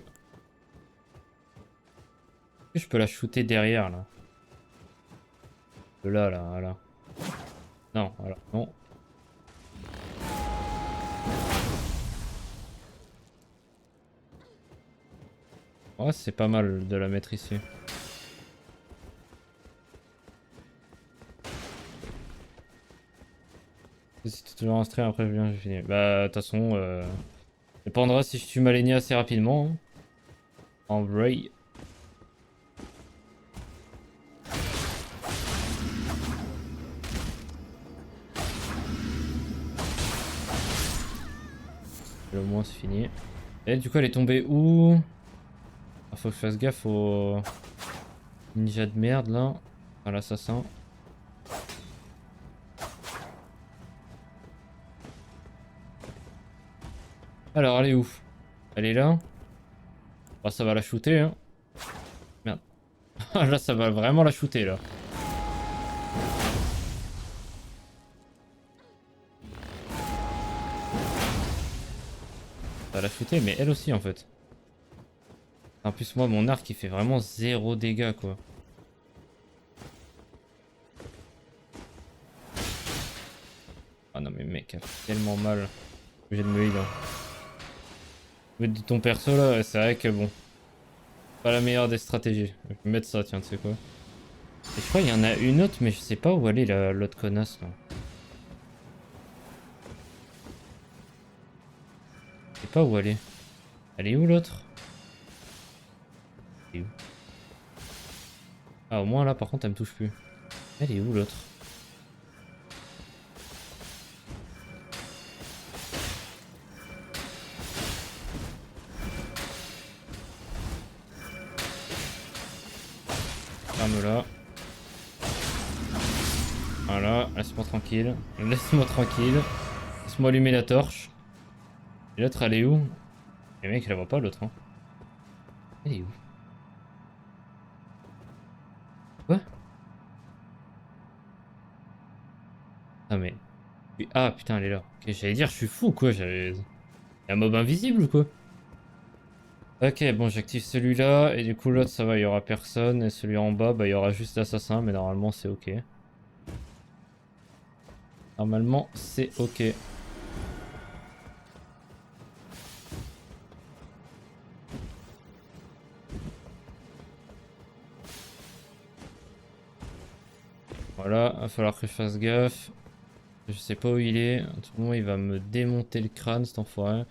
Est-ce que je peux la shooter derrière, là? De là, là, voilà. Non, voilà, non. Ouais, c'est pas mal de la mettre ici. Si t'es toujours en stream, après je viens, j'ai fini. Bah, de toute façon, dépendra si je tue Malenia assez rapidement. Hein. En vrai. Au moins, c'est fini. Et du coup, elle est tombée où? Ah, faut que je fasse gaffe au ninja de merde là. À l'assassin. Alors, elle est où? Elle est là. Bah, ça va la shooter, hein. Merde. Là, ça va vraiment la shooter, là. Ça va la shooter, mais elle aussi, en fait. En plus, moi, mon arc, il fait vraiment zéro dégâts, quoi. Ah non, mais mec, elle fait tellement mal. Obligé de me heal, hein. Mais de ton perso, là, c'est vrai que bon. Pas la meilleure des stratégies. Je vais mettre ça, tiens, tu sais quoi. Et je crois qu'il y en a une autre, mais je sais pas où elle est, l'autre connasse, là. Je sais pas où elle est. Elle est où, l'autre? Elle est où? Ah, au moins, là, par contre, elle me touche plus. Elle est où, l'autre? Ferme-la. Voilà, laisse-moi tranquille. Laisse-moi tranquille. Laisse-moi allumer la torche. Et l'autre, elle est où? Les mecs, je la vois pas, l'autre. Hein. Elle est où? Quoi? Ah, mais. Ah, putain, elle est là. Ok, j'allais dire, je suis fou, quoi. Y'a un mob invisible ou quoi? Ok, bon, j'active celui-là. Et du coup, l'autre, ça va, il y aura personne. Et celui en bas, bah, il y aura juste l'assassin. Mais normalement, c'est ok. Normalement, c'est ok. Voilà, va falloir que je fasse gaffe. Je sais pas où il est. À tout moment, il va me démonter le crâne, cet enfoiré.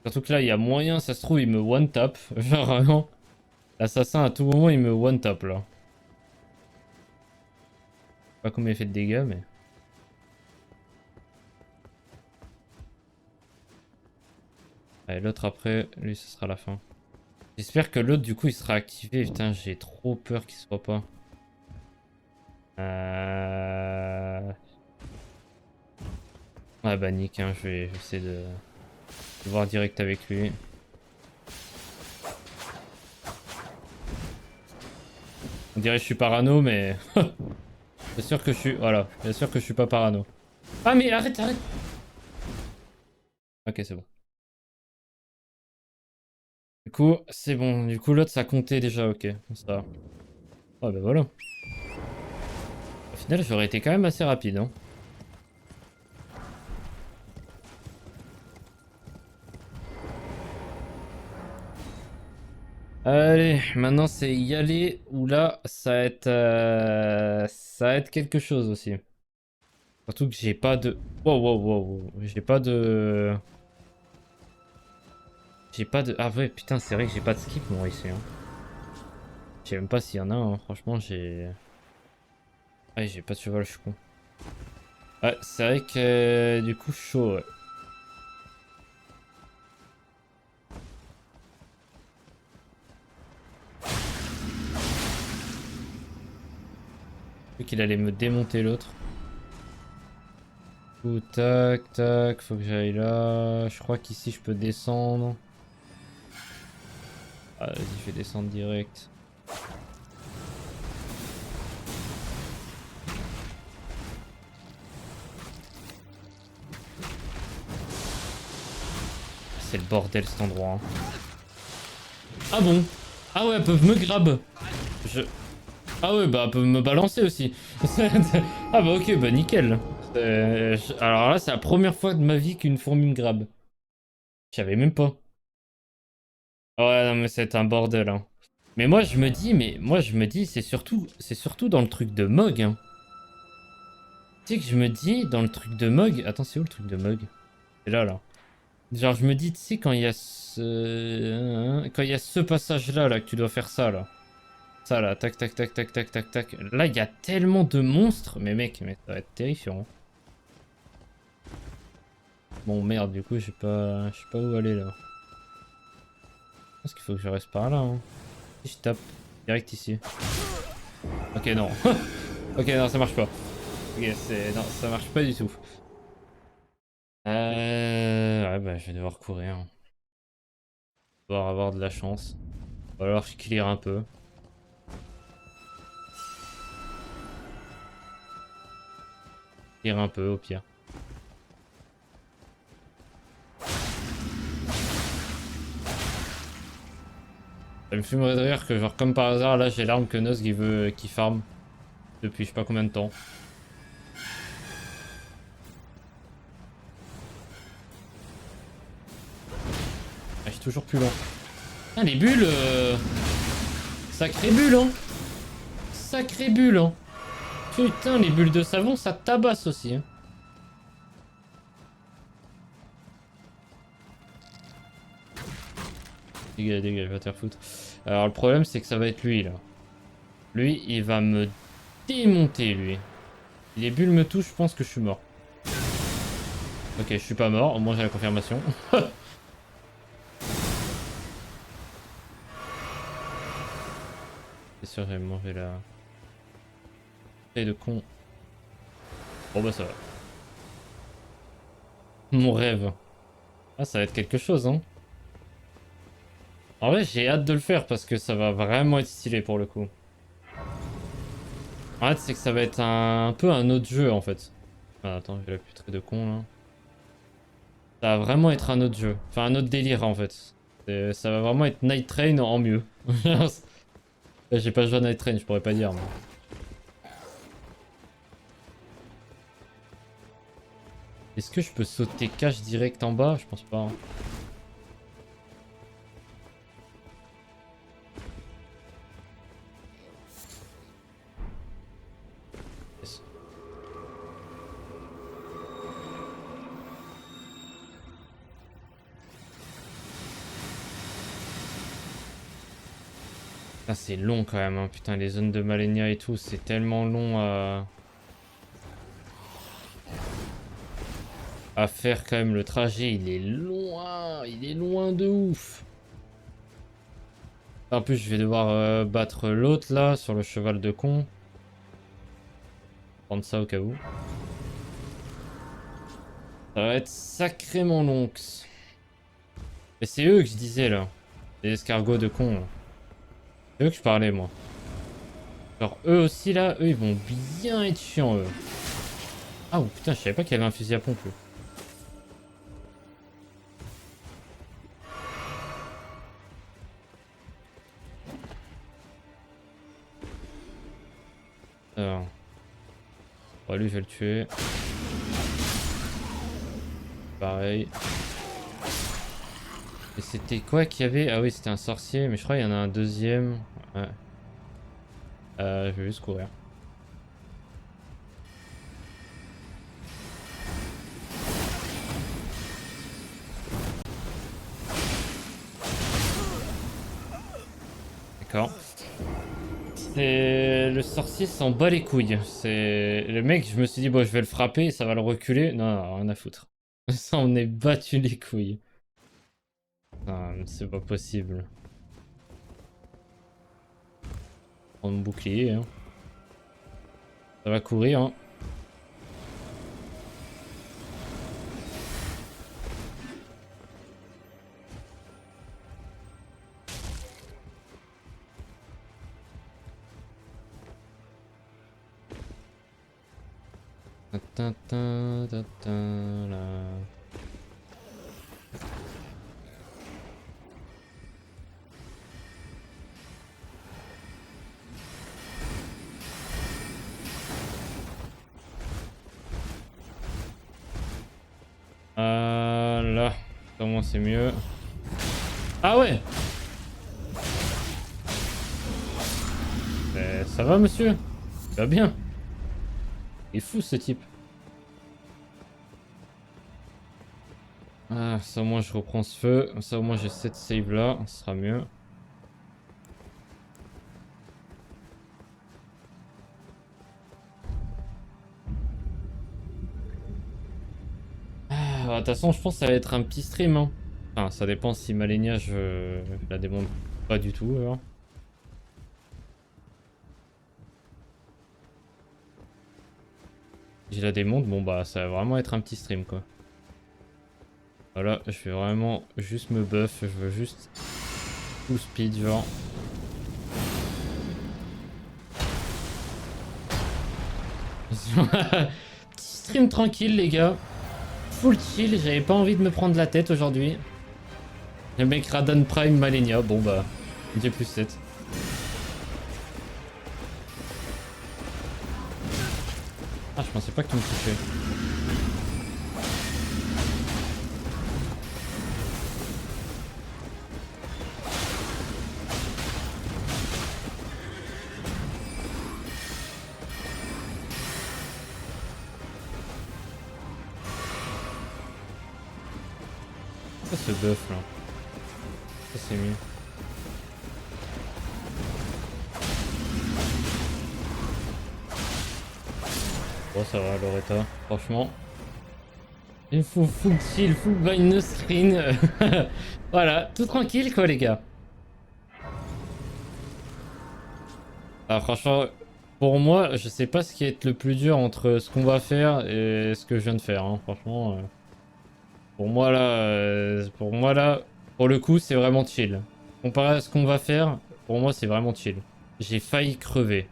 Surtout que là, il y a moyen, ça se trouve, il me one-tap. Genre, vraiment. L'assassin, à tout moment, il me one-tap, là. Pas combien il fait de dégâts, mais... Allez, l'autre après, lui, ce sera la fin. J'espère que l'autre, du coup, il sera activé. Putain, j'ai trop peur qu'il soit pas. Ouais bah nique, hein, je vais essayer de voir direct avec lui. On dirait que je suis parano, mais... Bien sûr que je suis... Voilà, bien sûr que je suis pas parano. Ah mais arrête, arrête. Ok, c'est bon. Du coup, c'est bon. Du coup, l'autre, ça comptait déjà, ok. Ça. Oh bah voilà. Au final, j'aurais été quand même assez rapide, hein. Allez, maintenant c'est y aller ou là, ça va être quelque chose aussi. Surtout que j'ai pas de... Wow, wow, wow, wow. J'ai pas de... J'ai pas de... Ah ouais, putain, c'est vrai que j'ai pas de skip, moi, ici, hein. Je sais même pas s'il y en a, hein. Franchement, j'ai... Ouais, j'ai pas de cheval, je suis con. Ouais, c'est vrai que... Du coup, chaud, ouais. Vu qu'il allait me démonter l'autre. Ouh, tac, tac, faut que j'aille là. Je crois qu'ici, je peux descendre. Ah, vas-y, je vais descendre direct. C'est le bordel cet endroit, hein. Ah bon? Ah ouais, elles peuvent me grab. Je... Ah ouais, bah elles peuvent me balancer aussi. Ah bah ok, bah nickel. Alors là, c'est la première fois de ma vie qu'une fourmi me grabe. Je savais même pas. Ouais, non mais c'est un bordel, hein. Mais moi je me dis, c'est surtout dans le truc de Mog, hein. Tu sais que je me dis, dans le truc de Mog... Attends, c'est où le truc de Mog? C'est là, là. Genre, je me dis, tu sais, quand il y a ce... Quand il y a ce passage-là, là, que tu dois faire ça, là. Ça, là, tac, tac, tac, tac, tac, tac, tac. Là, il y a tellement de monstres. Mais mec, mais ça va être terrifiant, hein. Bon, merde, du coup, je sais pas où aller, là. Je pense qu'il faut que je reste par là, hein. Si je tape direct ici. Ok, non. Ok, non, ça marche pas. Ok, c'est... Non, ça marche pas du tout. Ouais, bah, je vais devoir courir, hein. Devoir avoir de la chance. Ou alors je clear un peu. Clear un peu, au pire. Ça me fumerait de rire que, genre, comme par hasard, là, j'ai l'arme que Noz qui veut... qui farm. Depuis je sais pas combien de temps. Ah, je suis toujours plus lent. Ah, les bulles... Sacré bulle, hein. Sacré bulle, hein. Putain, les bulles de savon, ça tabasse aussi, hein. Dégage, dégage, va te faire foutre. Alors, le problème, c'est que ça va être lui, là. Lui, il va me démonter, lui. Si les bulles me touchent, je pense que je suis mort. Ok, je suis pas mort. Au moins, j'ai la confirmation. C'est sûr, j'avais mangé la... Et de con. Bon, bah, ça va. Mon rêve. Ah, ça va être quelque chose, hein. En vrai, j'ai hâte de le faire parce que ça va vraiment être stylé pour le coup. En fait, c'est que ça va être un peu un autre jeu en fait. Ah, attends, j'ai la putrée de con là. Ça va vraiment être un autre jeu. Enfin, un autre délire en fait. Ça va vraiment être Night Train en mieux. J'ai pas joué à Night Train, je pourrais pas dire. Mais... Est-ce que je peux sauter cache direct en bas? Je pense pas, hein. Yes. Putain, c'est long quand même, hein. Putain, les zones de Malenia et tout, c'est tellement long à faire quand même. Le trajet, il est loin de ouf. En plus, je vais devoir battre l'autre là sur le cheval de con. Prendre ça au cas où. Ça va être sacrément long. Et c'est eux que je disais là. Les escargots de con là. C'est eux que je parlais moi. Genre eux aussi là, eux ils vont bien être chiants eux. Ah oh, putain, je savais pas qu'il y avait un fusil à pompe. Eux. Alors. Bon, lui je vais le tuer. Pareil. Et c'était quoi qu'il y avait? Ah oui, c'était un sorcier, mais je crois qu'il y en a un deuxième. Ouais. Je vais juste courir. D'accord. Le sorcier s'en bat les couilles. C'est le mec, je me suis dit, bon, je vais le frapper et ça va le reculer. Non, non, rien à foutre. Ça, on est battu les couilles. C'est pas possible. Prendre mon bouclier. Hein. Ça va courir. Hein. Ta, ta, ta, ta, là. Là. Comment c'est mieux? Ah ouais! Ça va monsieur? Ça va bien? Il est fou ce type. Ah, ça au moins je reprends ce feu. Ça au moins j'ai cette save là. Ce sera mieux. De toute façon, je pense que ça va être un petit stream. Hein. Enfin, ça dépend si Malenia, je la démonte pas du tout. Alors. Si je la démonte, bon bah ça va vraiment être un petit stream quoi. Voilà, je vais vraiment juste me buff. Je veux juste full speed, genre. Petit stream tranquille, les gars. Full chill, j'avais pas envie de me prendre la tête aujourd'hui. Le mec Radan Prime Malenia, bon bah, j'ai plus 7. Ah, je pensais pas que tu me touchais. Quoi ce buff là? Ça c'est mieux. Bon ça va Loretta, franchement. Il faut full chill, full blind no screen. Voilà, tout tranquille quoi les gars. Ah franchement, pour moi, je sais pas ce qui est le plus dur entre ce qu'on va faire et ce que je viens de faire. Hein. Franchement, pour moi là, pour le coup, c'est vraiment chill. Comparé à ce qu'on va faire, pour moi, c'est vraiment chill. J'ai failli crever.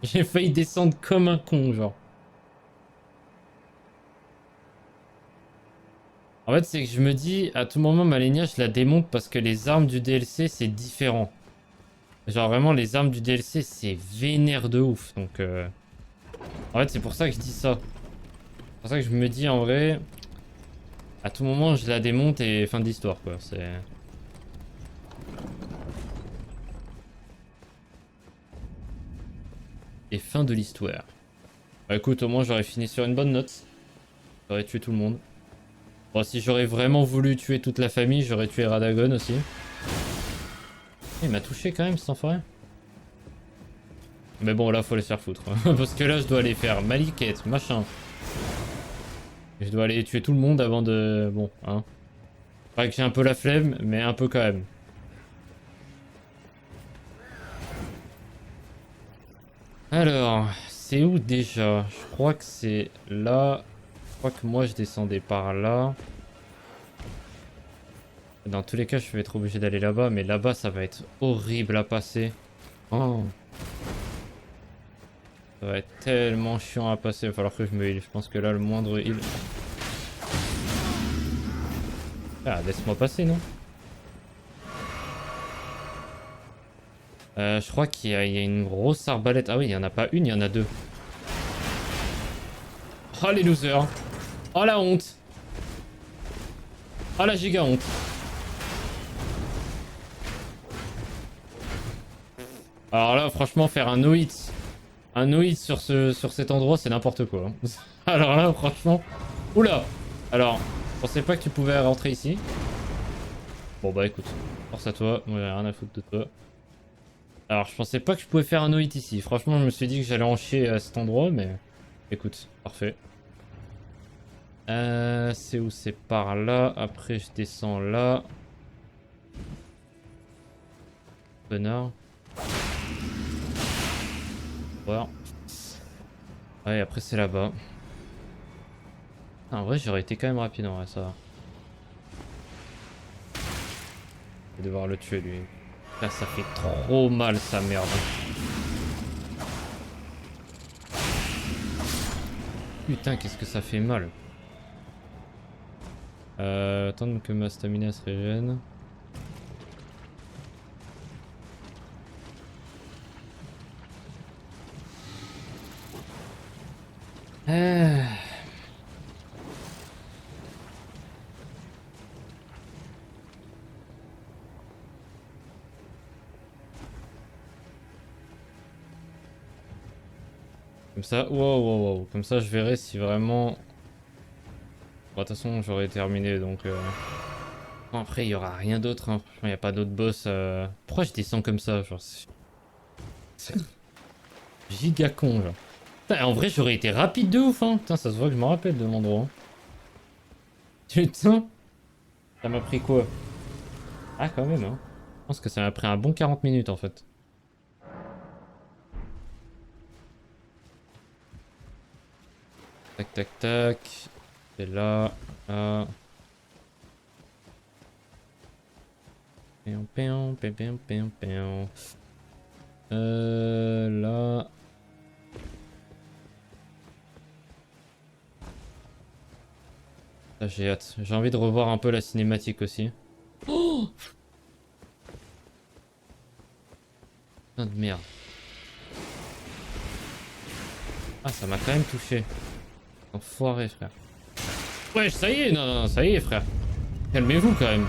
J'ai failli descendre comme un con, genre. En fait, c'est que je me dis, à tout moment, Malenia, je la démonte parce que les armes du DLC, c'est différent. Genre, vraiment, les armes du DLC, c'est vénère de ouf. Donc, en fait, c'est pour ça que je dis ça. C'est pour ça que je me dis, en vrai, à tout moment, je la démonte et fin d'histoire, quoi. C'est... Et fin de l'histoire. Bah écoute, au moins, j'aurais fini sur une bonne note. J'aurais tué tout le monde. Bon, si j'aurais vraiment voulu tuer toute la famille, j'aurais tué Radagon aussi. Il m'a touché quand même, cet enfoiré. Mais bon, là, faut les faire foutre. Parce que là, je dois aller faire Maliket, machin. Je dois aller tuer tout le monde avant de... Bon, hein. Faudrait que j'ai un peu la flemme, mais un peu quand même. Alors, c'est où déjà? Je crois que c'est là. Je crois que moi je descendais par là. Dans tous les cas, je vais être obligé d'aller là-bas, mais là-bas ça va être horrible à passer. Oh, ça va être tellement chiant à passer, il va falloir que je me heal. Je pense que là, le moindre heal... Ah, laisse-moi passer, non? Je crois qu'il y a une grosse arbalète. Ah oui, il y en a pas une, il y en a deux. Oh les losers. Oh la honte. Oh la giga honte. Alors là, franchement, faire un no-hit. Un no-hit sur cet endroit, c'est n'importe quoi, hein. Alors là, franchement... Oula. Alors, je pensais pas que tu pouvais rentrer ici. Bon bah écoute, force à toi, moi j'ai rien à foutre de toi. Alors je pensais pas que je pouvais faire un no-hit ici. Franchement, je me suis dit que j'allais en chier à cet endroit, mais... Écoute, parfait. C'est où? C'est par là. Après, je descends là. Connard. Voilà. Ouais, après, c'est là-bas. En vrai, j'aurais été quand même rapide en vrai, ça va. Je vais devoir le tuer, lui. Là, ça fait trop mal, sa merde. Putain, qu'est-ce que ça fait mal. Attendre que ma stamina se régène. Ah. Comme ça, wow, wow, wow. Comme ça, je verrai si vraiment... Bon, de toute façon, j'aurais terminé, donc... Bon, après, il y aura rien d'autre, hein. Franchement, il n'y a pas d'autre boss. Pourquoi je descends comme ça? Genre, c'est giga con, genre. Putain, en vrai, j'aurais été rapide de ouf, hein. Putain, ça se voit que je me rappelle de l'endroit, hein. Putain, ça m'a pris quoi? Ah, quand même, hein. Je pense que ça m'a pris un bon 40 minutes, en fait. Tac, tac, tac. C'est là, là. Péon, péon, péon, péon, péon, péon. Là. Ah, j'ai hâte. J'ai envie de revoir un peu la cinématique aussi. Oh, putain de merde. Ah, ça m'a quand même touché. Enfoiré, frère. Ouais, ça y est, non, non, ça y est, frère. Calmez-vous quand même.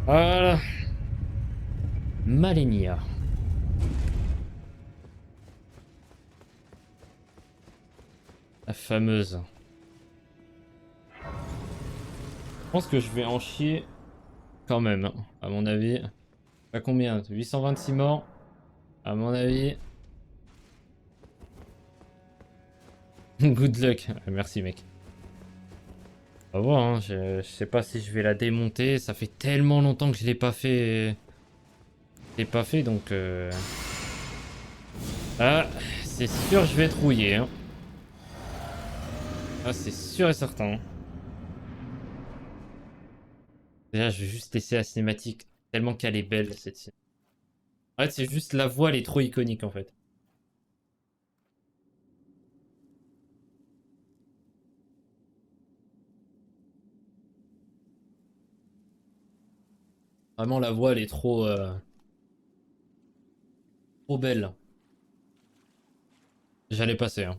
Voilà. Malenia. La fameuse. Je pense que je vais en chier quand même, hein, à mon avis. Pas combien? 826 morts. À mon avis. Good luck. Merci, mec. On va voir, hein. Je sais pas si je vais la démonter. Ça fait tellement longtemps que je l'ai pas fait. Je l'ai pas fait, donc... Ah, c'est sûr, je vais être rouillé, hein. Ah, c'est sûr et certain. Déjà, je vais juste laisser la cinématique tellement qu'elle est belle, cette cinématique. En fait, c'est juste la voix, elle est trop iconique, en fait. Vraiment, la voix, elle est trop... trop belle. J'allais passer, hein.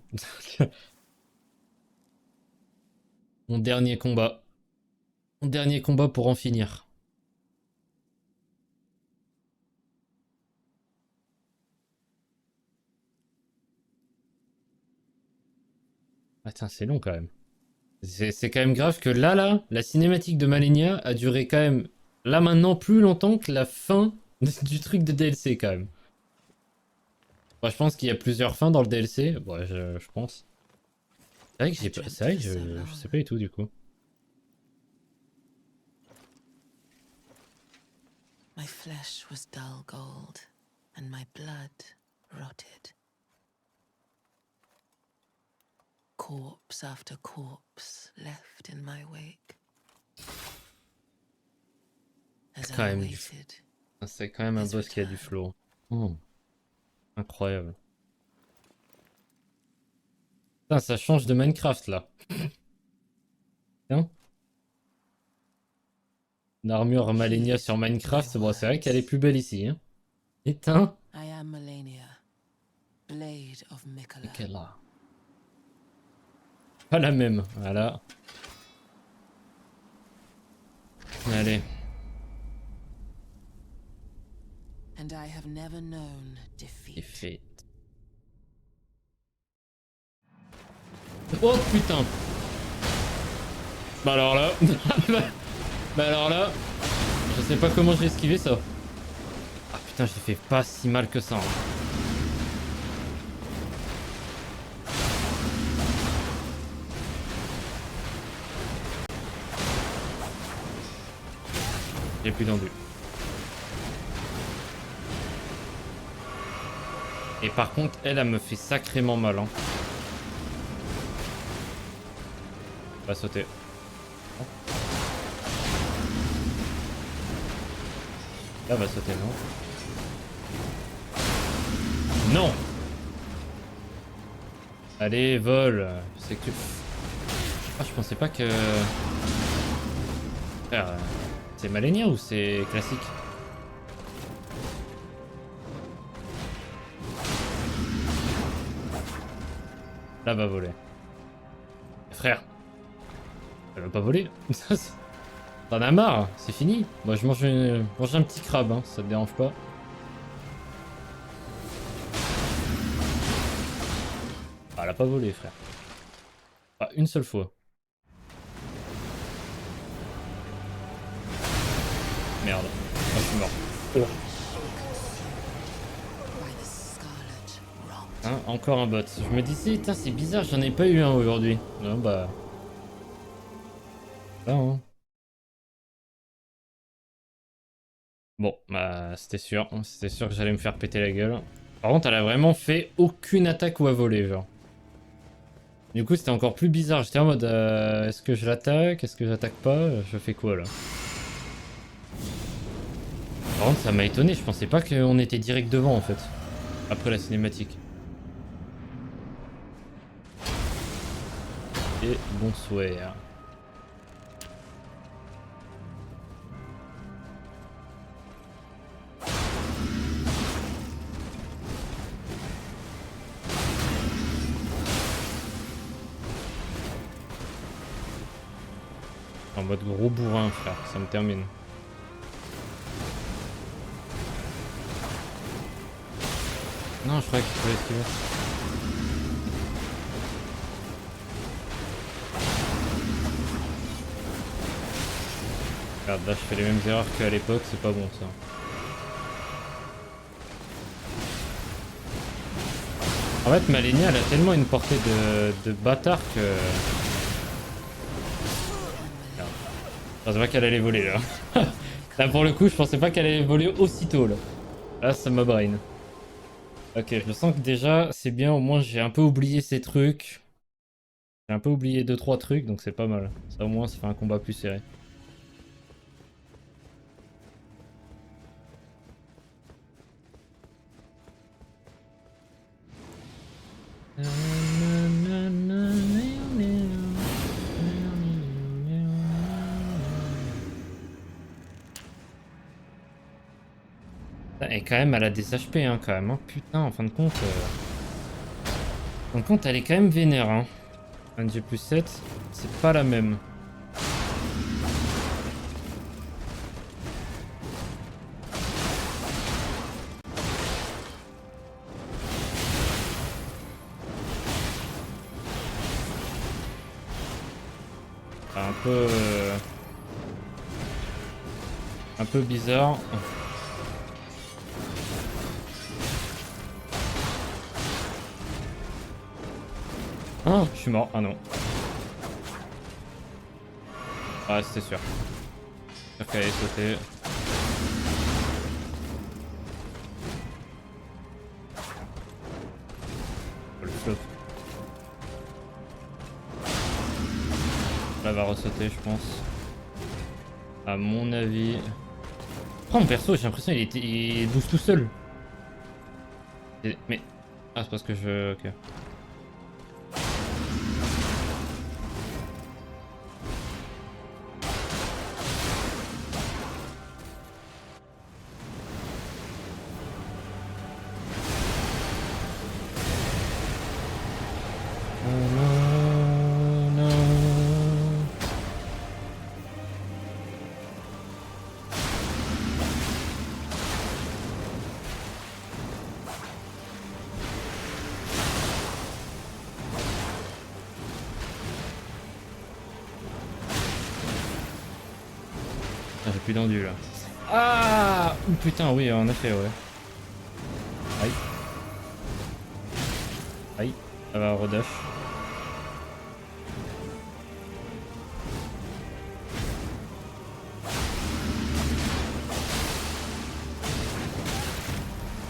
Mon dernier combat. Mon dernier combat pour en finir. Attends, c'est long, quand même. C'est quand même grave que là, la cinématique de Malenia a duré quand même, là maintenant, plus longtemps que la fin du truc de DLC, quand même. Moi, je pense qu'il y a plusieurs fins dans le DLC. Ouais, je pense. C'est vrai que c'est vrai que je sais pas du tout, du coup. My flesh was dull gold, and my blood rotted. Corpse after corpse left in my wake. As Quand I même waited, c'est quand même un his boss qui a du return. flow. Oh, incroyable. Putain, ça change de Minecraft là. Tiens. Une armure Malenia sur Minecraft, bon, c'est vrai qu'elle est plus belle ici. Hein. Putain. I am Malenia, Blade of Mikola. Ok là. Pas la même, voilà. Allez. And I have never known defeat. Effet. Oh putain. Bah alors là. Bah alors là. Je sais pas comment j'ai esquivé ça. Ah putain, j'ai fait pas si mal que ça. Hein. J'ai plus d'endu. Et par contre, elle me fait sacrément mal. Hein. Va sauter. Là, va sauter, non. Non. Allez, vole. C'est que... Ah, je pensais pas que... Frère, c'est Malenia ou c'est classique? Là, va voler. Frère. Elle va pas voler. T'en as marre, c'est fini. Moi, je mange un petit crabe, hein, ça te dérange pas. Ah, elle a pas volé, frère. Pas une seule fois. Merde. Ah, je suis mort. Hein, encore un bot. Je me disais, putain, c'est bizarre, j'en ai pas eu un aujourd'hui. Non, bah... Non, hein. Bon, bah, c'était sûr. C'était sûr que j'allais me faire péter la gueule. Par contre, elle a vraiment fait aucune attaque ou à voler, genre. Du coup, c'était encore plus bizarre. J'étais en mode, est-ce que je l'attaque? Est-ce que j'attaque pas? Je fais quoi, là? Par contre, ça m'a étonné. Je pensais pas qu'on était direct devant, en fait. Après la cinématique. Et bonsoir. En mode gros bourrin, frère. Ça me termine. Non, je croyais qu'il fallait esquiver. Regarde, là, je fais les mêmes erreurs qu'à l'époque. C'est pas bon, ça. En fait, Malenia, elle a tellement une portée de bâtard que... Je pensais pas qu'elle allait voler, là. Là, pour le coup, je pensais pas qu'elle allait voler aussitôt, là. Là, ça m'a brain. Ok, je sens que déjà, c'est bien. Au moins, j'ai un peu oublié ces trucs. J'ai un peu oublié 2-3 trucs, donc c'est pas mal. Ça, au moins, ça fait un combat plus serré. Et quand même, elle a des HP, hein, quand même. Hein. Putain, en fin de compte... En fin de compte, elle est quand même vénère, hein. Un G plus 7, c'est pas la même. Un peu... Un peu bizarre. Ah, je suis mort. Ah non. Ah, c'était sûr. Sûr qu'elle allait sauter. Oh, le flop. Là, elle va ressauter, je pense. À mon avis. Oh, mon perso, j'ai l'impression il bouge tout seul. Mais. Ah, c'est parce que je. Ok. Ah, j'ai plus d'endu là. Ah putain, oui, en effet, ouais. Aïe. Aïe. Ça va, redash.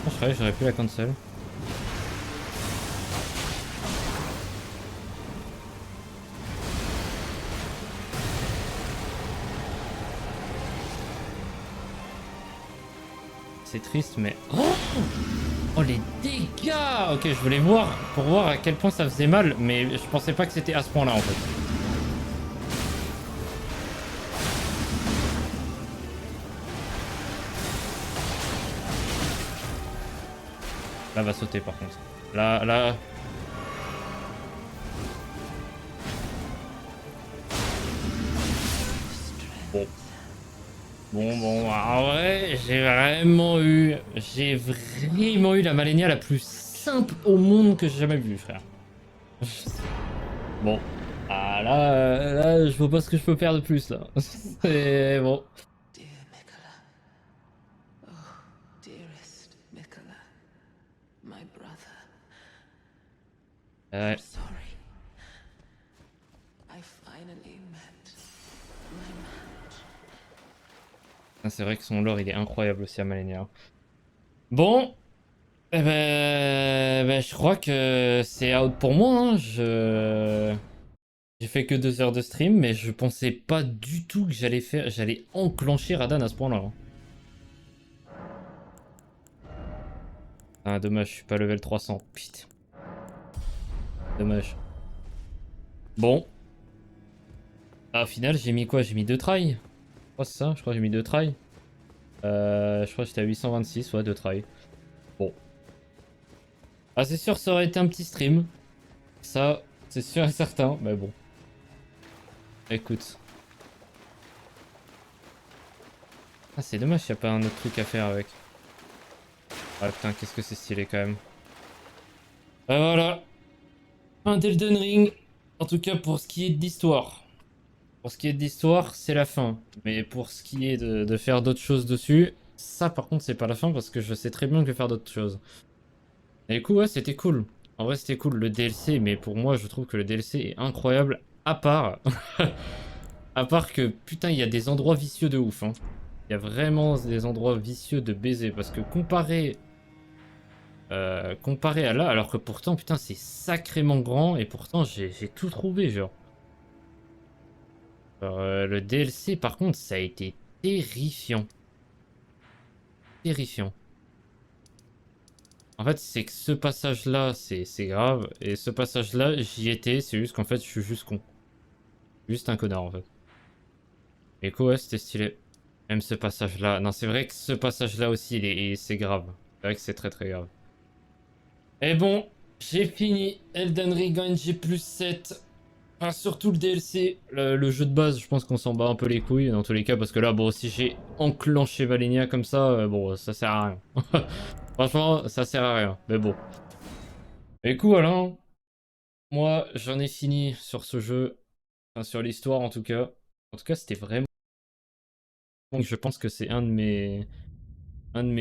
Je croyais que j'aurais pu la cancel. C'est triste, mais... Oh les dégâts! Ok, je voulais voir pour voir à quel point ça faisait mal, mais je pensais pas que c'était à ce point-là en fait. Là, va sauter par contre. Là... Bon. Bon, ah ouais, j'ai vraiment eu la Malenia la plus simple au monde que j'ai jamais vue, frère. Bon. Ah là, je vois pas ce que je peux faire de plus, là. C'est bon. Dear Mikola. Oh, dearest Mikola. My brother. Ouais. I'm sorry. I finally met my match. C'est vrai que son lore, il est incroyable aussi à Malenia. Bon. Eh ben, je crois que c'est out pour moi, hein. J'ai fait que 2 heures de stream, mais je pensais pas du tout que j'allais enclencher Radan à ce point-là, hein. Ah, dommage, je suis pas level 300. Putain. Dommage. Bon. Ah, au final, j'ai mis quoi? J'ai mis 2 tries. Je crois que c'est ça, je crois que j'ai mis 2 tries. Je crois que j'étais à 826, ouais, 2 tries. Bon. Ah, c'est sûr, ça aurait été un petit stream. Ça, c'est sûr et certain, mais bon. Écoute. Ah, c'est dommage qu'il n'y a pas un autre truc à faire avec. Ah putain, qu'est-ce que c'est stylé quand même. Bah voilà. Un Elden Ring. En tout cas, pour ce qui est de l'histoire. Pour ce qui est de l'histoire, c'est la fin. Mais pour ce qui est de faire d'autres choses dessus, ça par contre, c'est pas la fin parce que je sais très bien que je vais faire d'autres choses. Et du coup, ouais, c'était cool. En vrai, c'était cool le DLC, mais pour moi, je trouve que le DLC est incroyable. À part. À part que, putain, il y a des endroits vicieux de ouf, hein. Il y a vraiment des endroits vicieux de baiser. Parce que comparé à là, alors que pourtant, putain, c'est sacrément grand. Et pourtant, j'ai tout trouvé, genre. Alors, le DLC, par contre, ça a été terrifiant. Terrifiant. En fait, c'est que ce passage-là, c'est grave. Et ce passage-là, j'y étais. C'est juste qu'en fait, je suis juste con. Juste un connard, en fait. Et quoi, ouais, c'était stylé. Même ce passage-là. Non, c'est vrai que ce passage-là aussi, c'est grave. C'est vrai que c'est très très grave. Et bon, j'ai fini Elden Ring en G+7. Enfin, surtout le DLC. Le jeu de base, je pense qu'on s'en bat un peu les couilles dans tous les cas. Parce que là, bon, si j'ai enclenché Valenia comme ça, bon, ça sert à rien. Franchement, ça sert à rien. Mais bon. Et coup, Alain, moi, j'en ai fini sur ce jeu. Enfin, sur l'histoire en tout cas. En tout cas, c'était vraiment... Donc, je pense que c'est un de mes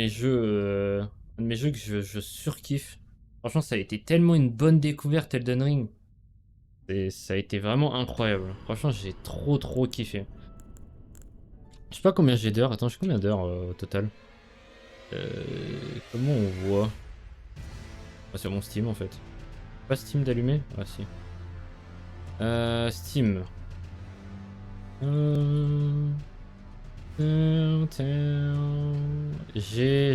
jeux, un de mes jeux que je surkiffe. Franchement, ça a été tellement une bonne découverte Elden Ring. Et ça a été vraiment incroyable. Franchement, j'ai trop kiffé. Je sais pas combien j'ai d'heures. Attends, j'ai combien d'heures au total? Comment on voit? Ah, sur mon Steam en fait. Pas Steam d'allumer? Ah si. Steam. J'ai.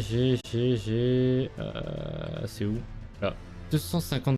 C'est où? Là. 250.